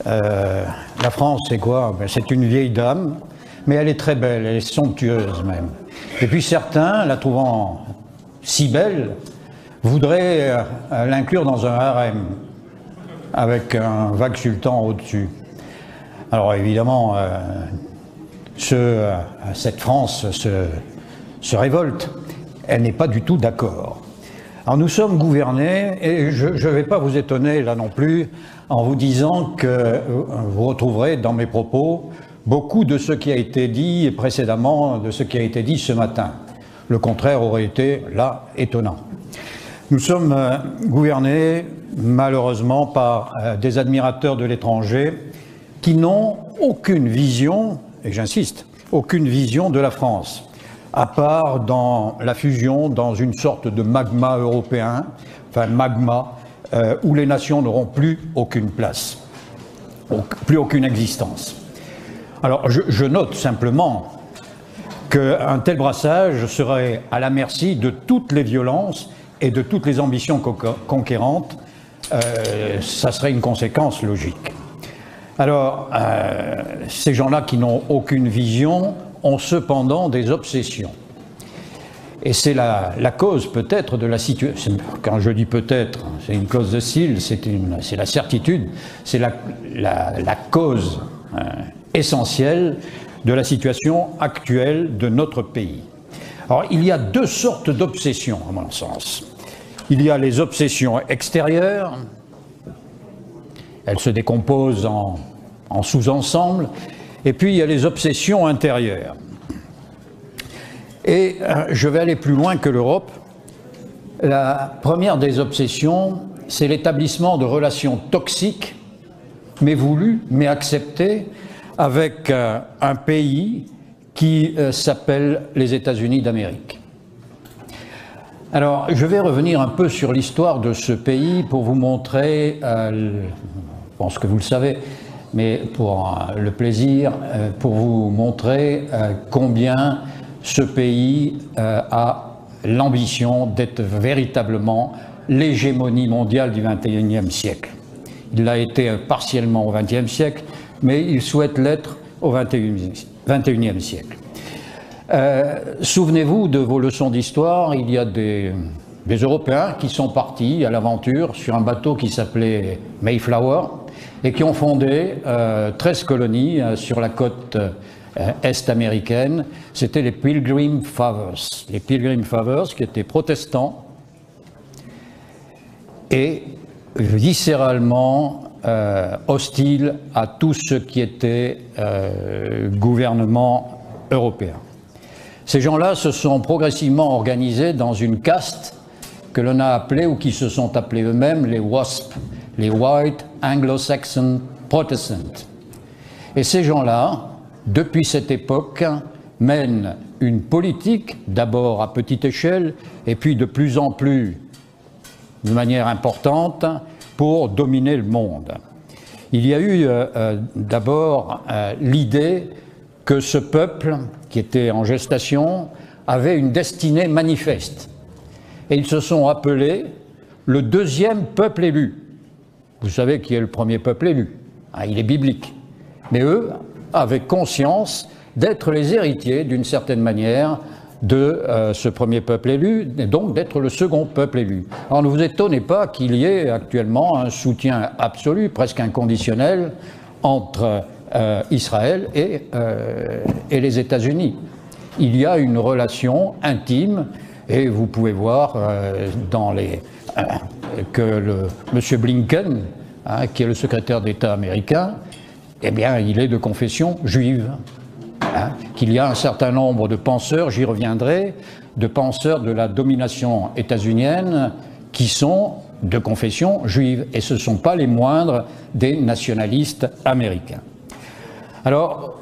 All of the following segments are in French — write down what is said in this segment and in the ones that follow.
La France, c'est quoi? Ben, c'est une vieille dame, mais elle est très belle, elle est somptueuse même. Et puis certains, la trouvant si belle, voudraient l'inclure dans un harem, avec un vague sultan au-dessus. Alors évidemment, cette France se révolte, elle n'est pas du tout d'accord. Alors nous sommes gouvernés, et je ne vais pas vous étonner là non plus, en vous disant que vous retrouverez dans mes propos beaucoup de ce qui a été dit précédemment, de ce qui a été dit ce matin. Le contraire aurait été, là, étonnant. Nous sommes gouvernés, malheureusement, par des admirateurs de l'étranger qui n'ont aucune vision, et j'insiste, aucune vision de la France, à part dans la fusion dans une sorte de magma européen, enfin magma, où les nations n'auront plus aucune place, plus aucune existence. Alors je note simplement qu'un tel brassage serait à la merci de toutes les violences et de toutes les ambitions conquérantes. Ça serait une conséquence logique. Alors, ces gens-là qui n'ont aucune vision ont cependant des obsessions. Et c'est la cause peut-être de la situation. Quand je dis peut-être, c'est une clause de style, c'est la certitude, c'est la cause essentielle de la situation actuelle de notre pays. Alors, il y a deux sortes d'obsessions, à mon sens. Il y a les obsessions extérieures, elles se décomposent en sous-ensembles, et puis il y a les obsessions intérieures. Et je vais aller plus loin que l'Europe. La première des obsessions, c'est l'établissement de relations toxiques, mais voulues, mais acceptées, avec un pays qui s'appelle les États-Unis d'Amérique. Alors, je vais revenir un peu sur l'histoire de ce pays pour vous montrer, je pense que vous le savez, mais pour le plaisir, pour vous montrer combien ce pays a l'ambition d'être véritablement l'hégémonie mondiale du XXIe siècle. Il l'a été partiellement au XXe siècle, mais il souhaite l'être au XXIe siècle. Souvenez-vous de vos leçons d'histoire, il y a des Européens qui sont partis à l'aventure sur un bateau qui s'appelait Mayflower et qui ont fondé 13 colonies sur la côte est américaine. C'était les Pilgrim Fathers. Les Pilgrim Fathers qui étaient protestants et viscéralement hostiles à tout ce qui était gouvernement européen. Ces gens-là se sont progressivement organisés dans une caste que l'on a appelée, ou qui se sont appelés eux-mêmes, les WASP, les White Anglo-Saxon Protestants. Et ces gens-là, depuis cette époque, mènent une politique, d'abord à petite échelle, et puis de plus en plus, de manière importante, pour dominer le monde. Il y a eu d'abord l'idée que ce peuple, qui était en gestation, avait une destinée manifeste. Et ils se sont appelés le deuxième peuple élu. Vous savez qui est le premier peuple élu? Il est biblique. Mais eux avaient conscience d'être les héritiers, d'une certaine manière, de ce premier peuple élu, et donc d'être le second peuple élu. Alors ne vous étonnez pas qu'il y ait actuellement un soutien absolu, presque inconditionnel, entre Israël et les États-Unis. Il y a une relation intime, et vous pouvez voir que M. Blinken, qui est le secrétaire d'État américain, eh bien, il est de confession juive. Qu'il y a un certain nombre de penseurs, j'y reviendrai, de penseurs de la domination états-unienne qui sont de confession juive, et ce ne sont pas les moindres des nationalistes américains. Alors,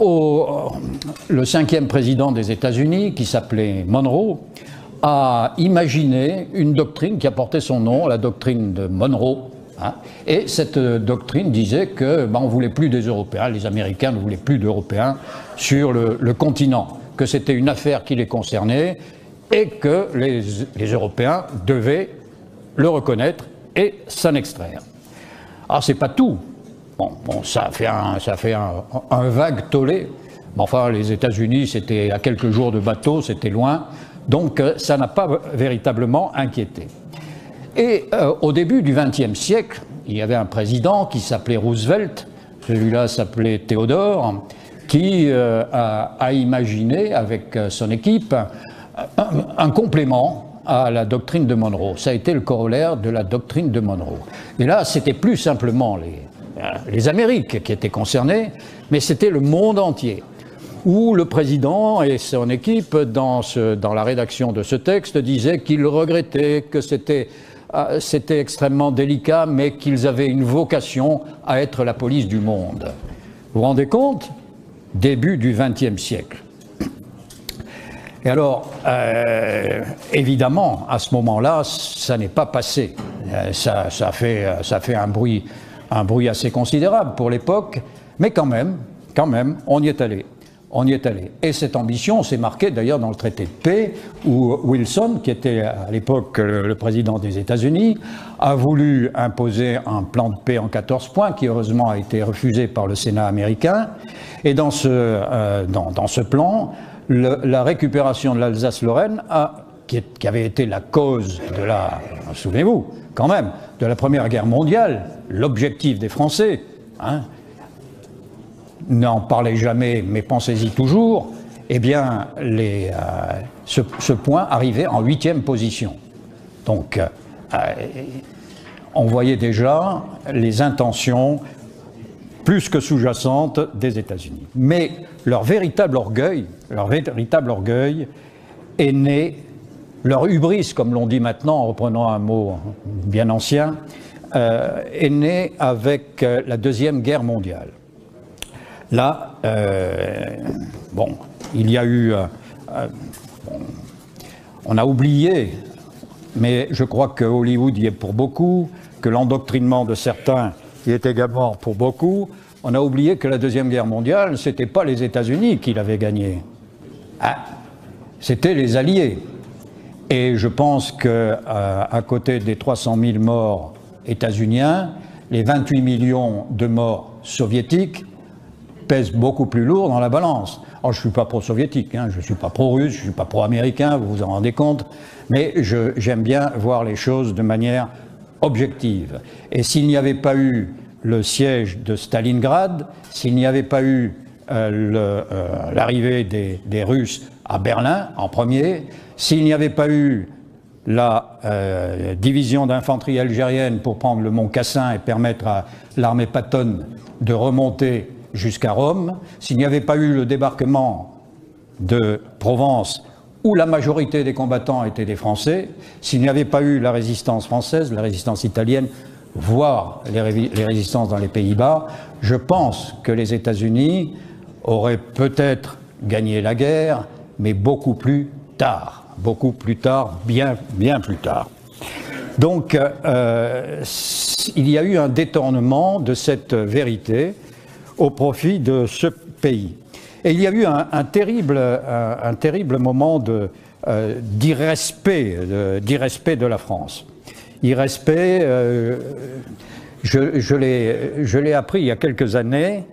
le 5e président des États-Unis, qui s'appelait Monroe, a imaginé une doctrine qui a porté son nom, la doctrine de Monroe. Et cette doctrine disait que on ne voulait plus des Européens, les Américains ne voulaient plus d'Européens sur le continent, que c'était une affaire qui les concernait et que les Européens devaient le reconnaître et s'en extraire. Alors c'est pas tout. Bon, ça a fait un vague tollé. Mais enfin, les États-Unis, c'était à quelques jours de bateau, c'était loin. Donc, ça n'a pas véritablement inquiété. Et au début du XXe siècle, il y avait un président qui s'appelait Roosevelt, celui-là s'appelait Théodore, qui a imaginé avec son équipe un complément à la doctrine de Monroe. Ça a été le corollaire de la doctrine de Monroe. Et là, c'était plus simplement les Amériques qui étaient concernées, mais c'était le monde entier, où le président et son équipe, dans la rédaction de ce texte, disaient qu'ils regrettaient, que c'était extrêmement délicat, mais qu'ils avaient une vocation à être la police du monde. Vous vous rendez compte? Début du XXe siècle. Et alors, évidemment, à ce moment-là, ça n'est pas passé. Ça fait un bruit assez considérable pour l'époque, mais quand même, on y est allé. On y est allé. Et cette ambition s'est marquée d'ailleurs dans le traité de paix, où Wilson, qui était à l'époque le président des États-Unis, a voulu imposer un plan de paix en 14 points, qui heureusement a été refusé par le Sénat américain. Et dans ce plan, la récupération de l'Alsace-Lorraine, qui avait été la cause de souvenez-vous, quand même, de la Première Guerre mondiale, l'objectif des Français, n'en parlez jamais, mais pensez-y toujours, eh bien, ce point arrivait en 8e position. Donc, on voyait déjà les intentions plus que sous-jacentes des États-Unis. Mais leur véritable orgueil est né, leur hubris, comme l'on dit maintenant, en reprenant un mot bien ancien, est né avec la Deuxième Guerre mondiale. Là, il y a eu... on a oublié, mais je crois que Hollywood y est pour beaucoup, que l'endoctrinement de certains y est également pour beaucoup. On a oublié que la Deuxième Guerre mondiale, ce n'était pas les États-Unis qui l'avaient gagnée. C'était les Alliés. Et je pense qu'à côté des 300 000 morts états-uniens, les 28 millions de morts soviétiques pèse beaucoup plus lourd dans la balance. Alors, je ne suis pas pro-soviétique, je ne suis pas pro-russe, je ne suis pas pro-américain, vous vous en rendez compte, mais j'aime bien voir les choses de manière objective. Et s'il n'y avait pas eu le siège de Stalingrad, s'il n'y avait pas eu l'arrivée des Russes à Berlin en premier, s'il n'y avait pas eu la division d'infanterie algérienne pour prendre le mont Cassin et permettre à l'armée Patton de remonter jusqu'à Rome, s'il n'y avait pas eu le débarquement de Provence où la majorité des combattants étaient des Français, s'il n'y avait pas eu la résistance française, la résistance italienne, voire les résistances dans les Pays-Bas, je pense que les États-Unis auraient peut-être gagné la guerre, mais beaucoup plus tard, bien plus tard. Donc, il y a eu un détournement de cette vérité au profit de ce pays. Et il y a eu un terrible moment d'irrespect de la France. Irrespect, je l'ai appris il y a quelques années,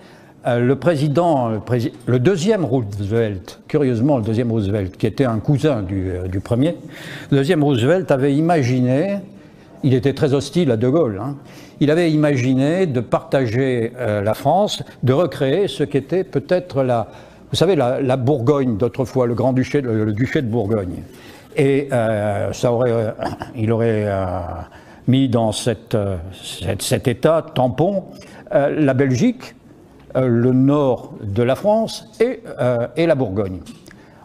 le deuxième Roosevelt, curieusement le deuxième Roosevelt, qui était un cousin du premier, le deuxième Roosevelt avait imaginé, il était très hostile à De Gaulle, il avait imaginé de partager la France, de recréer ce qu'était peut-être vous savez, la Bourgogne d'autrefois, le duché de Bourgogne. Et il aurait mis dans cet état tampon la Belgique, le nord de la France et la Bourgogne.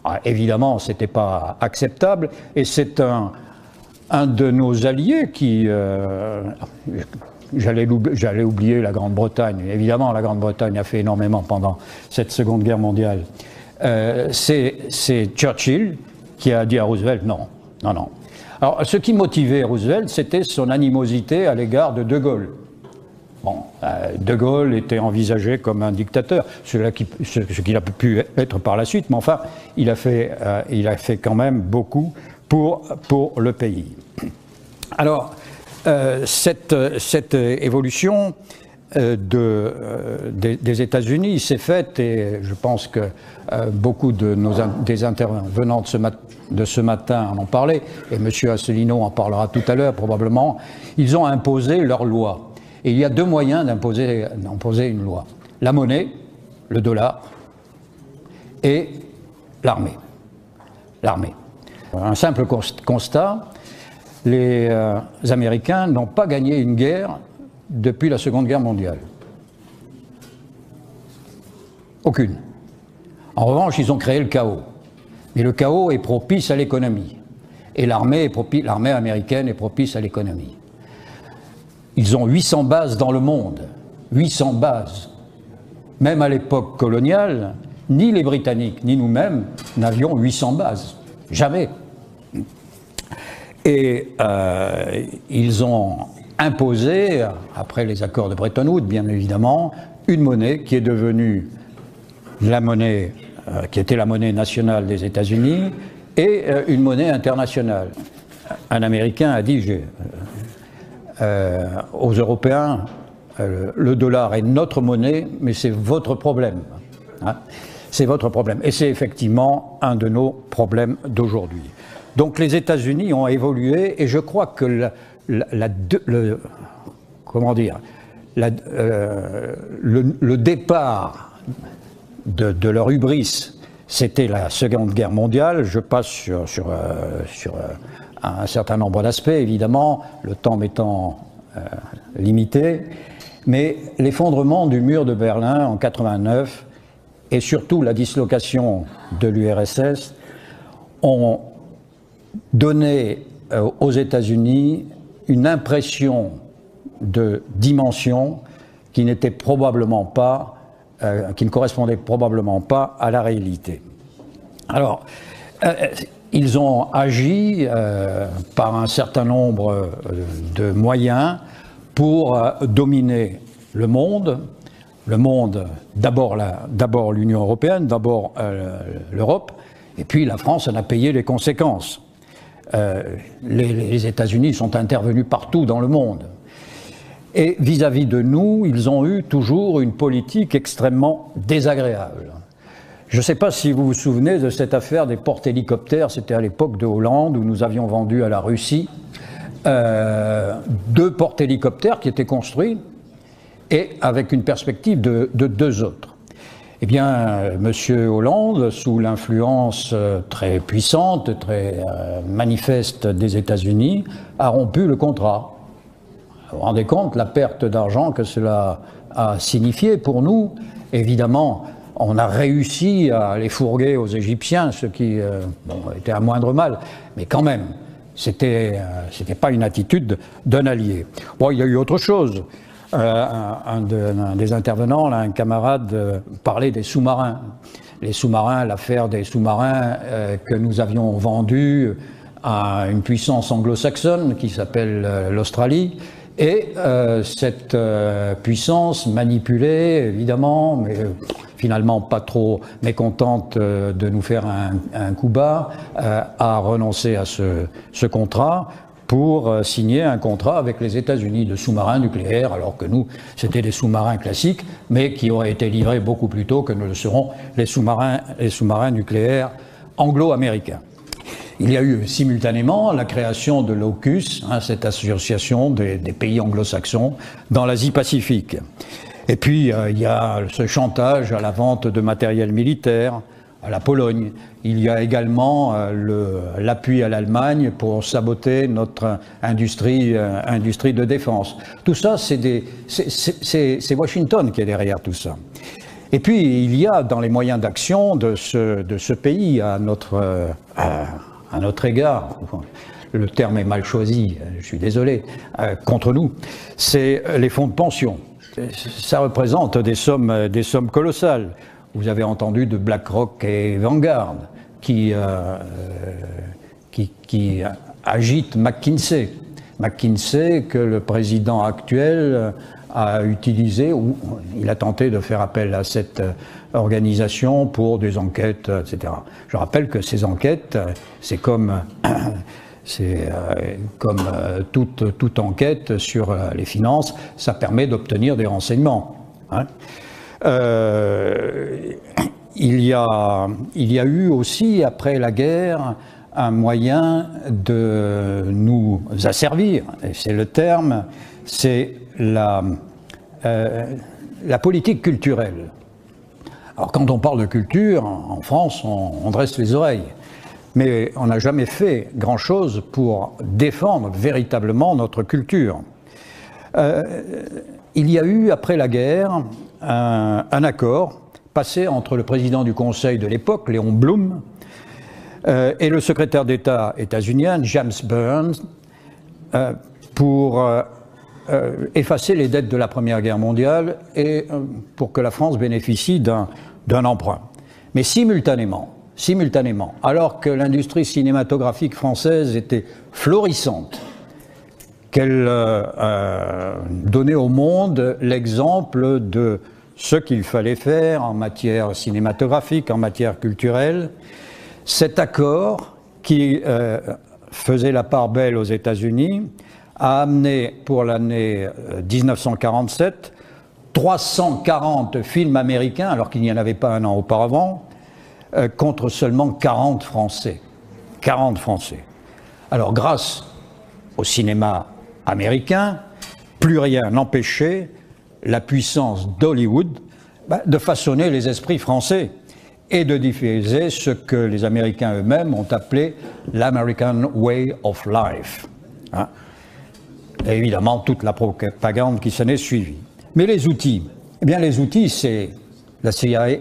Alors, évidemment, ce n'était pas acceptable, et c'est un de nos alliés qui... J'allais oublier la Grande-Bretagne. Évidemment, la Grande-Bretagne a fait énormément pendant cette Seconde Guerre mondiale. C'est Churchill qui a dit à Roosevelt non. Alors, ce qui motivait Roosevelt, c'était son animosité à l'égard de De Gaulle. Bon, De Gaulle était envisagé comme un dictateur, ce qu'il a pu être par la suite, mais enfin, il a fait quand même beaucoup pour le pays. Alors, cette évolution des États-Unis s'est faite, et je pense que beaucoup des intervenants de ce matin en ont parlé, et M. Asselineau en parlera tout à l'heure probablement. Ils ont imposé leur loi. Et il y a deux moyens d'imposer une loi: la monnaie, le dollar, et l'armée. Un simple constat: les Américains n'ont pas gagné une guerre depuis la Seconde Guerre mondiale. Aucune. En revanche, ils ont créé le chaos. Mais le chaos est propice à l'économie. Et l'armée américaine est propice à l'économie. Ils ont 800 bases dans le monde. 800 bases. Même à l'époque coloniale, ni les Britanniques, ni nous-mêmes n'avions 800 bases. Jamais. Et ils ont imposé, après les accords de Bretton Woods, bien évidemment, une monnaie qui est devenue la monnaie, qui était la monnaie nationale des États-Unis, et une monnaie internationale. Un Américain a dit aux Européens, le dollar est notre monnaie, mais c'est votre problème. Hein, c'est votre problème. Et c'est effectivement un de nos problèmes d'aujourd'hui. Donc les États-Unis ont évolué, et je crois que le départ de leur hubris, c'était la Seconde Guerre mondiale. Je passe sur un certain nombre d'aspects, évidemment, le temps m'étant limité, mais l'effondrement du mur de Berlin en 89 et surtout la dislocation de l'URSS ont donné aux États-Unis une impression de dimension qui n'était probablement pas, qui ne correspondait probablement pas à la réalité. Alors, ils ont agi par un certain nombre de moyens pour dominer le monde, d'abord l'Union européenne, d'abord l'Europe, et puis la France en a payé les conséquences. Les États-Unis sont intervenus partout dans le monde. Et vis-à-vis de nous, ils ont eu toujours une politique extrêmement désagréable. Je ne sais pas si vous vous souvenez de cette affaire des porte-hélicoptères, c'était à l'époque de Hollande, où nous avions vendu à la Russie 2 porte-hélicoptères qui étaient construits, et avec une perspective de 2 autres. Eh bien, M. Hollande, sous l'influence très puissante, très manifeste des États-Unis, a rompu le contrat. Vous vous rendez compte la perte d'argent que cela a signifié pour nous? Évidemment, on a réussi à les fourguer aux Égyptiens, ce qui était un moindre mal, mais quand même, c'était pas une attitude d'un allié. Bon, il y a eu autre chose. Un des intervenants, là, un camarade, parlait des sous-marins. Les sous-marins, l'affaire des sous-marins que nous avions vendus à une puissance anglo-saxonne qui s'appelle l'Australie. Et cette puissance manipulée, évidemment, mais finalement pas trop mécontente de nous faire un coup bas, a renoncé à ce contrat pour signer un contrat avec les États-Unis de sous-marins nucléaires, alors que nous, c'était des sous-marins classiques, mais qui auraient été livrés beaucoup plus tôt que ne le seront les sous-marins nucléaires anglo-américains. Il y a eu simultanément la création de l'AUKUS, cette association des pays anglo-saxons dans l'Asie-Pacifique. Et puis il y a ce chantage à la vente de matériel militaire à la Pologne. Il y a également l'appui à l'Allemagne pour saboter notre industrie de défense. Tout ça, c'est Washington qui est derrière tout ça. Et puis il y a dans les moyens d'action de ce pays à notre égard, le terme est mal choisi, je suis désolé, contre nous, c'est les fonds de pension. Ça représente des sommes colossales. Vous avez entendu de BlackRock et Vanguard qui agitent McKinsey. McKinsey que le président actuel a utilisé, ou il a tenté de faire appel à cette organisation pour des enquêtes, etc. Je rappelle que ces enquêtes, c'est comme C'est comme toute enquête sur les finances, ça permet d'obtenir des renseignements. Hein. Il y a eu aussi, après la guerre, un moyen de nous asservir, et c'est le terme, c'est la politique culturelle. Alors quand on parle de culture, en France, on dresse les oreilles. Mais on n'a jamais fait grand-chose pour défendre véritablement notre culture. Il y a eu, après la guerre, un accord passé entre le président du Conseil de l'époque, Léon Blum, et le secrétaire d'État états-unien, James Burns, pour effacer les dettes de la Première Guerre mondiale et pour que la France bénéficie d'un emprunt. Mais simultanément, alors que l'industrie cinématographique française était florissante, qu'elle donnait au monde l'exemple de ce qu'il fallait faire en matière cinématographique, en matière culturelle, cet accord qui faisait la part belle aux États-Unis a amené pour l'année 1947 340 films américains, alors qu'il n'y en avait pas un an auparavant, contre seulement 40 Français. 40 Français. Alors grâce au cinéma américain, plus rien n'empêchait la puissance d'Hollywood de façonner les esprits français et de diffuser ce que les Américains eux-mêmes ont appelé l'American Way of Life. Hein. Et évidemment, toute la propagande qui s'en est suivie. Mais les outils, eh bien les outils, c'est la CIA,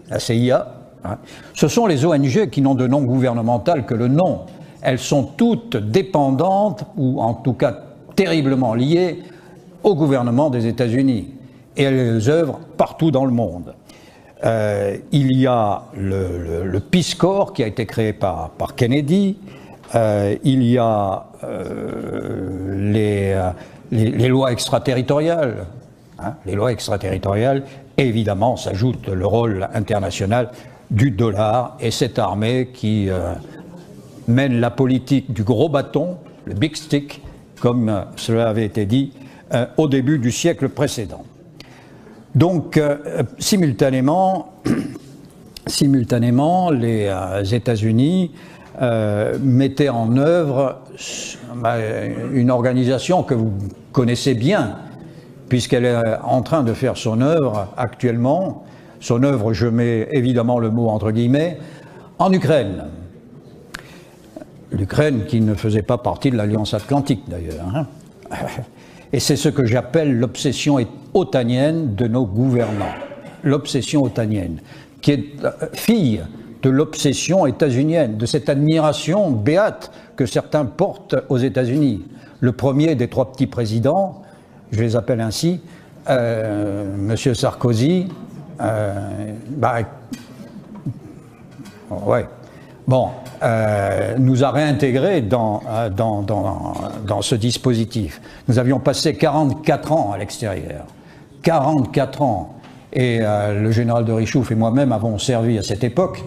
la CIA. Hein. Ce sont les ONG qui n'ont de nom gouvernemental que le nom. Elles sont toutes dépendantes, ou en tout cas terriblement liées, au gouvernement des États-Unis. Et elles œuvrent partout dans le monde. Il y a le Peace Corps qui a été créé par Kennedy. Il y a les lois extraterritoriales. Hein, les lois extraterritoriales, et évidemment, s'ajoute le rôle international du dollar et cette armée qui mène la politique du gros bâton, le big stick, comme cela avait été dit au début du siècle précédent. Donc, simultanément, les États-Unis mettaient en œuvre une organisation que vous connaissez bien, puisqu'elle est en train de faire son œuvre actuellement. Son œuvre, je mets évidemment le mot entre guillemets, en Ukraine. L'Ukraine qui ne faisait pas partie de l'Alliance Atlantique d'ailleurs. Hein. Et c'est ce que j'appelle l'obsession otanienne de nos gouvernants. L'obsession otanienne, qui est fille de l'obsession états-unienne, de cette admiration béate que certains portent aux États-Unis. Le premier des trois petits présidents, je les appelle ainsi, Monsieur Sarkozy, nous a réintégrés dans ce dispositif. Nous avions passé 44 ans à l'extérieur. 44 ans. Et le général de Richouf et moi-même avons servi à cette époque.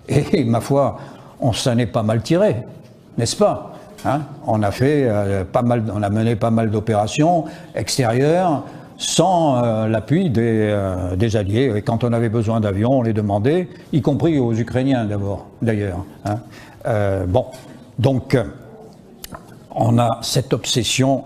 Et ma foi, on s'en est pas mal tiré, n'est-ce pas? Hein, on a fait on a mené pas mal d'opérations extérieures sans l'appui des alliés. Et quand on avait besoin d'avions, on les demandait, y compris aux Ukrainiens d'abord, d'ailleurs. Hein. Donc on a cette obsession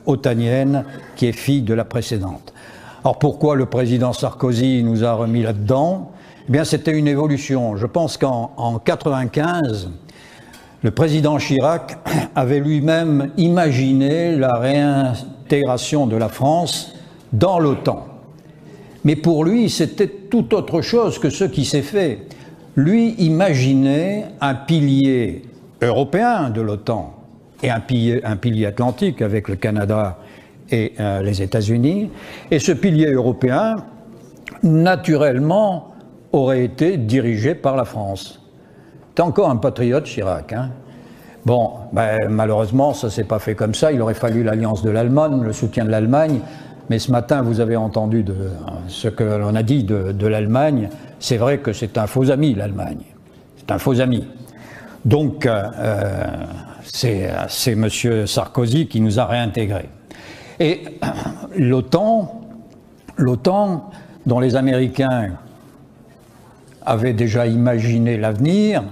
otanienne qui est fille de la précédente. Alors pourquoi le président Sarkozy nous a remis là-dedans? Eh bien, c'était une évolution. Je pense qu'en 1995, le président Chirac avait lui-même imaginé la réintégration de la France dans l'OTAN. Mais pour lui, c'était tout autre chose que ce qui s'est fait. Lui imaginait un pilier européen de l'OTAN et un pilier atlantique avec le Canada et les États-Unis. Et ce pilier européen, naturellement, aurait été dirigé par la France. C'est encore un patriote, Chirac. Hein. Bon, malheureusement, ça ne s'est pas fait comme ça. Il aurait fallu l'alliance de l'Allemagne, le soutien de l'Allemagne. Mais ce matin, vous avez entendu ce que l'on a dit de l'Allemagne. C'est vrai que c'est un faux ami, l'Allemagne. C'est un faux ami. Donc, c'est M. Sarkozy qui nous a réintégrés. Et l'OTAN, dont les Américains avaient déjà imaginé l'avenir,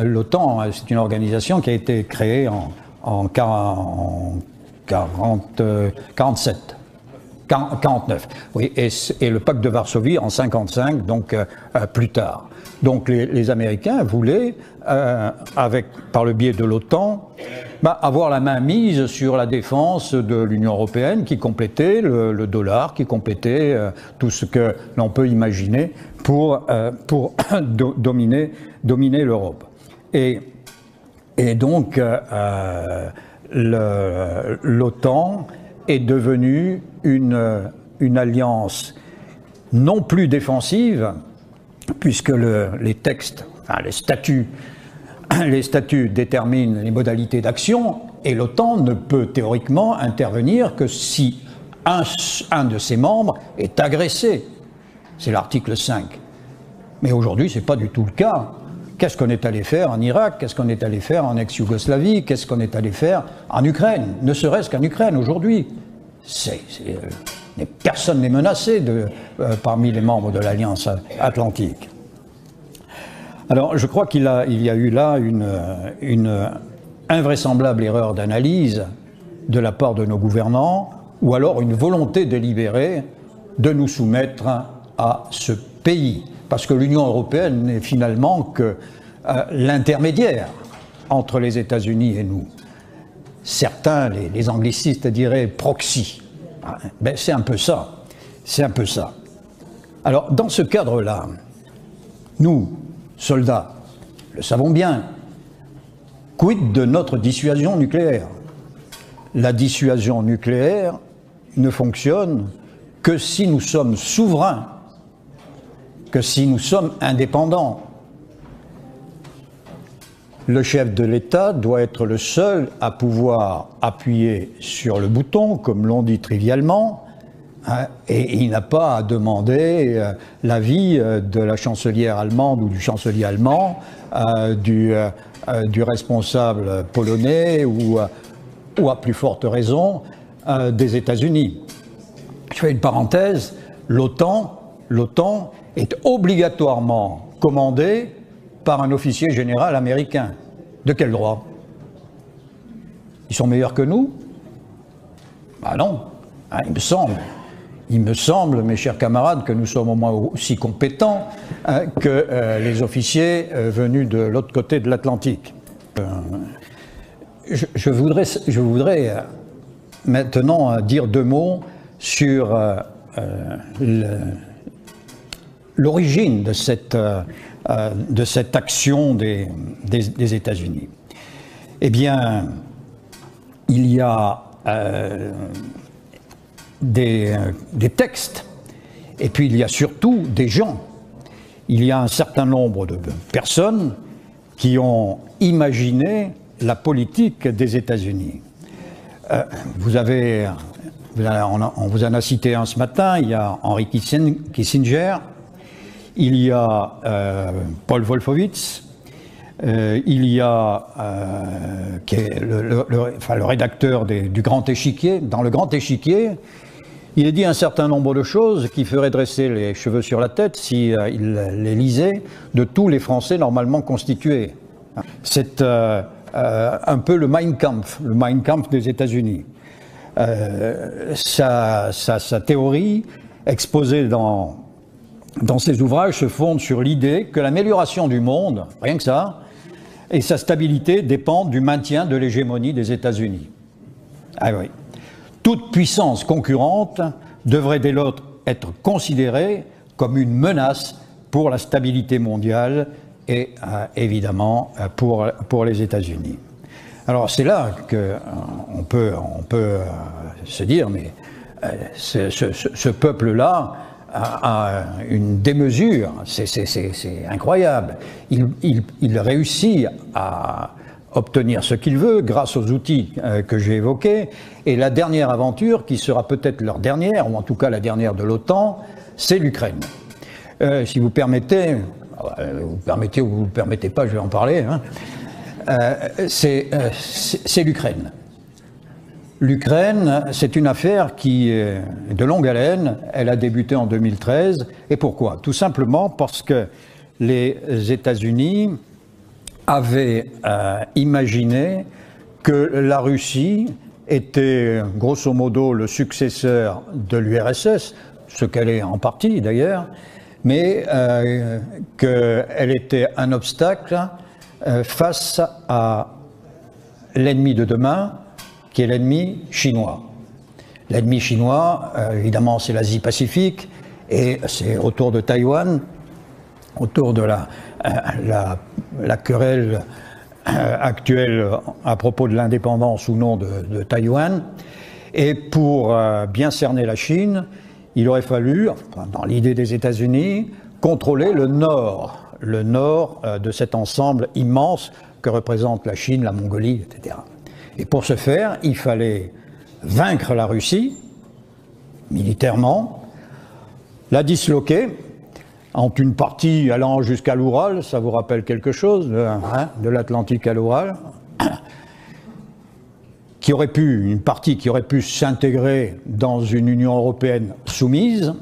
l'OTAN, c'est une organisation qui a été créée en 49, oui, et le pacte de Varsovie en 55, donc plus tard. Donc les Américains voulaient, par le biais de l'OTAN, avoir la main mise sur la défense de l'Union européenne, qui complétait le dollar, qui complétait tout ce que l'on peut imaginer pour dominer l'Europe. Et donc l'OTAN est devenue une alliance non plus défensive, puisque les textes, enfin, les statuts déterminent les modalités d'action, et l'OTAN ne peut théoriquement intervenir que si un de ses membres est agressé. C'est l'article 5. Mais aujourd'hui, ce n'est pas du tout le cas. Qu'est-ce qu'on est allé faire en Irak? Qu'est-ce qu'on est allé faire en ex-Yougoslavie? Qu'est-ce qu'on est allé faire en Ukraine? Ne serait-ce qu'en Ukraine aujourd'hui. Personne n'est menacé parmi les membres de l'Alliance Atlantique. Alors, je crois qu'il y a eu là une invraisemblable erreur d'analyse de la part de nos gouvernants, ou alors une volonté délibérée de nous soumettre à ce pays. Parce que l'Union européenne n'est finalement que l'intermédiaire entre les États-Unis et nous. Certains, les anglicistes diraient proxy. Ben, c'est un peu ça. C'est un peu ça. Alors, dans ce cadre-là, nous, soldats, le savons bien, quid de notre dissuasion nucléaire? La dissuasion nucléaire ne fonctionne que si nous sommes souverains, que si nous sommes indépendants. Le chef de l'État doit être le seul à pouvoir appuyer sur le bouton, comme l'on dit trivialement, hein, et il n'a pas à demander l'avis de la chancelière allemande ou du chancelier allemand, du responsable polonais ou à plus forte raison des États-Unis. Je fais une parenthèse, l'OTAN est obligatoirement commandée par un officier général américain. De quel droit? Ils sont meilleurs que nous? Ben non, hein, il me semble, mes chers camarades, que nous sommes au moins aussi compétents que les officiers venus de l'autre côté de l'Atlantique. Je voudrais maintenant dire deux mots sur l'origine de cette action des États-Unis. Eh bien, il y a des textes, et puis il y a surtout des gens. Il y a un certain nombre de personnes qui ont imaginé la politique des États-Unis. On vous en a cité un ce matin, il y a Henry Kissinger, il y a Paul Wolfowitz, il y a qui est le rédacteur du Grand Échiquier. Dans le Grand Échiquier, il est dit un certain nombre de choses qui feraient dresser les cheveux sur la tête s'il les lisait de tous les Français normalement constitués. C'est un peu le Mein Kampf des États-Unis. Sa théorie exposée dans ses ouvrages se fonde sur l'idée que l'amélioration du monde, rien que ça, et sa stabilité dépendent du maintien de l'hégémonie des États-Unis. Ah oui. Toute puissance concurrente devrait dès lors être considérée comme une menace pour la stabilité mondiale et évidemment pour les États-Unis. Alors c'est là qu'on peut se dire, mais ce peuple-là a une démesure, c'est incroyable. Il réussit à obtenir ce qu'il veut grâce aux outils que j'ai évoqués. Et la dernière aventure, qui sera peut-être leur dernière, ou en tout cas la dernière de l'OTAN, c'est l'Ukraine. Si vous permettez, vous permettez ou vous ne le permettez pas, je vais en parler, hein. C'est l'Ukraine. L'Ukraine, c'est une affaire qui est de longue haleine. Elle a débuté en 2013. Et pourquoi? Tout simplement parce que les États-Unis avaient imaginé que la Russie était grosso modo le successeur de l'URSS, ce qu'elle est en partie d'ailleurs, mais qu'elle était un obstacle face à l'ennemi de demain, qui est l'ennemi chinois. L'ennemi chinois, évidemment, c'est l'Asie-Pacifique, et c'est autour de Taïwan, autour de la querelle actuelle à propos de l'indépendance ou non de Taïwan. Et pour bien cerner la Chine, il aurait fallu, dans l'idée des États-Unis, contrôler le nord de cet ensemble immense que représente la Chine, la Mongolie, etc. Et pour ce faire, il fallait vaincre la Russie, militairement, la disloquer, entre une partie allant jusqu'à l'Oural, ça vous rappelle quelque chose, de l'Atlantique à l'Oural, une partie qui aurait pu s'intégrer dans une Union européenne soumise,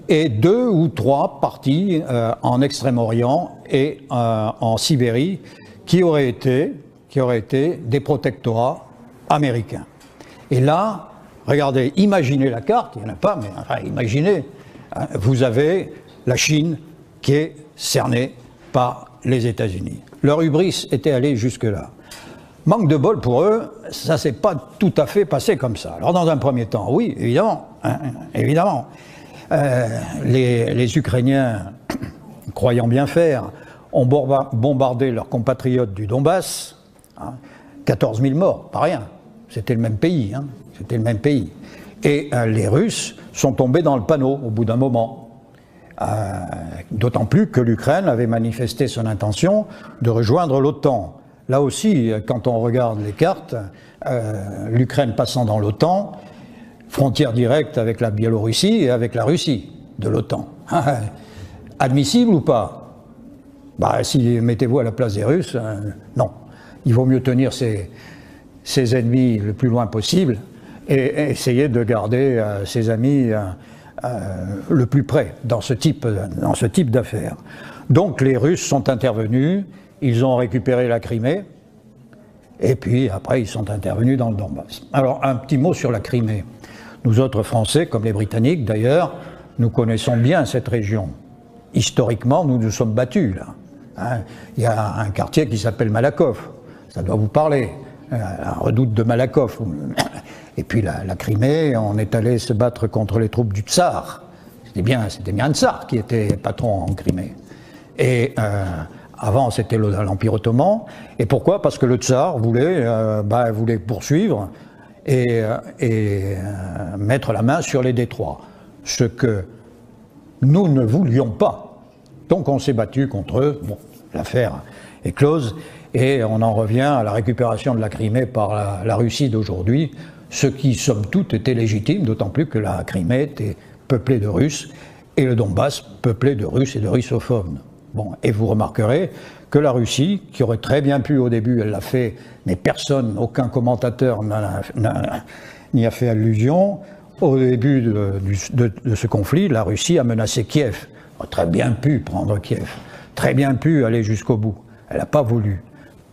et 2 ou 3 parties en Extrême-Orient et en Sibérie qui auraient été des protectorats américains. Et là, regardez, imaginez la carte, il n'y en a pas, mais enfin, imaginez, hein, vous avez la Chine qui est cernée par les États-Unis. Leur hubris était allé jusque-là. Manque de bol pour eux, ça ne s'est pas tout à fait passé comme ça. Alors dans un premier temps, oui, évidemment, hein, évidemment. Les Ukrainiens, croyant bien faire, ont bombardé leurs compatriotes du Donbass, hein, 14 000 morts, pas rien. C'était le même pays, hein, c'était le même pays. Et les Russes sont tombés dans le panneau au bout d'un moment. D'autant plus que l'Ukraine avait manifesté son intention de rejoindre l'OTAN. Là aussi, quand on regarde les cartes, l'Ukraine passant dans l'OTAN, frontière directe avec la Biélorussie et avec la Russie de l'OTAN. Admissible ou pas? Bah, si mettez-vous à la place des Russes, non. Il vaut mieux tenir ses ennemis le plus loin possible et essayer de garder ses amis le plus près dans ce type d'affaires. Donc les Russes sont intervenus, ils ont récupéré la Crimée, et puis après ils sont intervenus dans le Donbass. Alors un petit mot sur la Crimée. Nous autres Français, comme les Britanniques d'ailleurs, nous connaissons bien cette région. Historiquement, nous nous sommes battus là. Hein, il y a un quartier qui s'appelle Malakoff, ça doit vous parler, un redoute de Malakoff. Et puis la Crimée, on est allé se battre contre les troupes du Tsar. C'était bien un Tsar qui était patron en Crimée. Et avant, c'était l'Empire ottoman. Et pourquoi? Parce que le Tsar voulait poursuivre et mettre la main sur les détroits. Ce que nous ne voulions pas. Donc on s'est battu contre eux. Bon, l'affaire est close. Et on en revient à la récupération de la Crimée par la Russie d'aujourd'hui, ce qui, somme toute, était légitime, d'autant plus que la Crimée était peuplée de Russes et le Donbass peuplé de Russes et de russophones. Bon, et vous remarquerez que la Russie, qui aurait très bien pu au début, elle l'a fait, mais personne, aucun commentateur n'y a fait allusion, au début de ce conflit, la Russie a menacé Kiev. Elle a très bien pu prendre Kiev, très bien pu aller jusqu'au bout. Elle n'a pas voulu.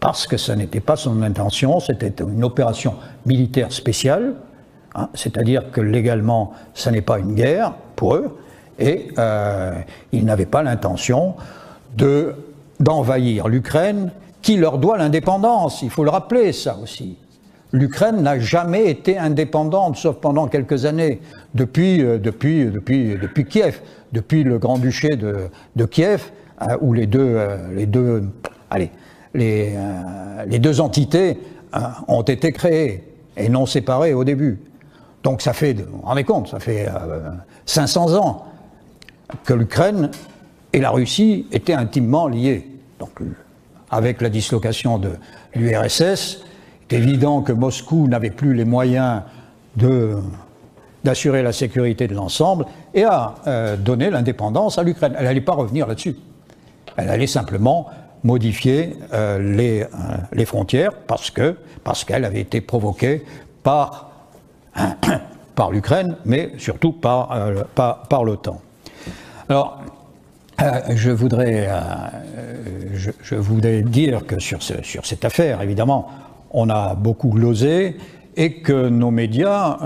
Parce que ça n'était pas son intention, c'était une opération militaire spéciale, hein, c'est-à-dire que légalement, ça n'est pas une guerre pour eux, et ils n'avaient pas l'intention d'envahir l'Ukraine, qui leur doit l'indépendance, il faut le rappeler ça aussi. L'Ukraine n'a jamais été indépendante, sauf pendant quelques années, depuis Kiev, depuis le Grand-Duché de Kiev, où les deux entités ont été créées et non séparées au début. Donc ça fait, vous vous rendez compte, ça fait 500 ans que l'Ukraine et la Russie étaient intimement liées. Donc avec la dislocation de l'URSS, c'est évident que Moscou n'avait plus les moyens d'assurer la sécurité de l'ensemble et a donné l'indépendance à l'Ukraine. Elle n'allait pas revenir là-dessus. Elle allait simplement modifier les frontières parce qu'elle avait été provoquée par l'Ukraine, mais surtout par l'OTAN. Alors, je voudrais dire que sur cette affaire, évidemment, on a beaucoup glosé et que nos médias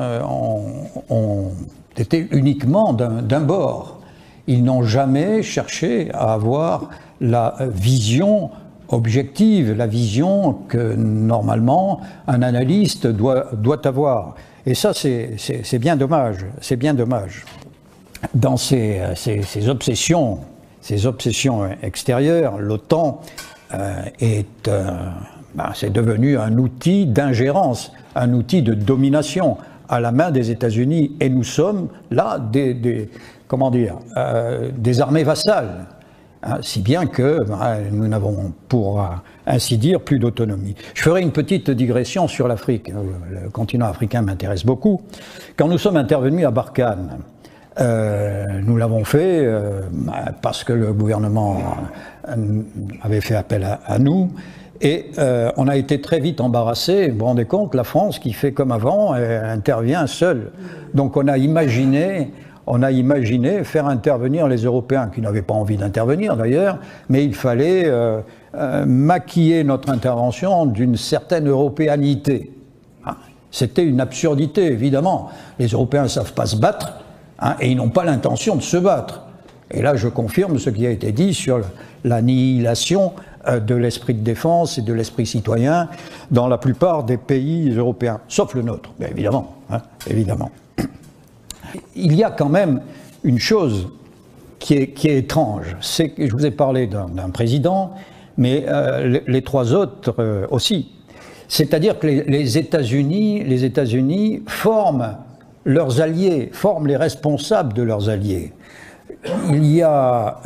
ont été uniquement d'un bord. Ils n'ont jamais cherché à avoir la vision objective, la vision que normalement un analyste doit avoir. Et ça, c'est bien dommage. C'est bien dommage. Dans ces obsessions extérieures, l'OTAN c'est devenu un outil d'ingérence, un outil de domination à la main des États-Unis. Et nous sommes là des armées vassales. Si bien que nous n'avons, pour ainsi dire, plus d'autonomie. Je ferai une petite digression sur l'Afrique. Le continent africain m'intéresse beaucoup. Quand nous sommes intervenus à Barkhane, nous l'avons fait parce que le gouvernement avait fait appel à nous. Et on a été très vite embarrassés. Vous vous rendez compte, la France, qui fait comme avant, elle intervient seule. Donc on a imaginé faire intervenir les Européens, qui n'avaient pas envie d'intervenir d'ailleurs, mais il fallait maquiller notre intervention d'une certaine européanité. C'était une absurdité, évidemment. Les Européens ne savent pas se battre, et ils n'ont pas l'intention de se battre. Et là, je confirme ce qui a été dit sur l'annihilation de l'esprit de défense et de l'esprit citoyen dans la plupart des pays européens, sauf le nôtre, bien évidemment. Évidemment. Il y a quand même une chose qui est étrange, c'est que je vous ai parlé d'un président, mais les trois autres aussi. C'est-à-dire que les États-Unis forment leurs alliés, forment les responsables de leurs alliés. Il y a,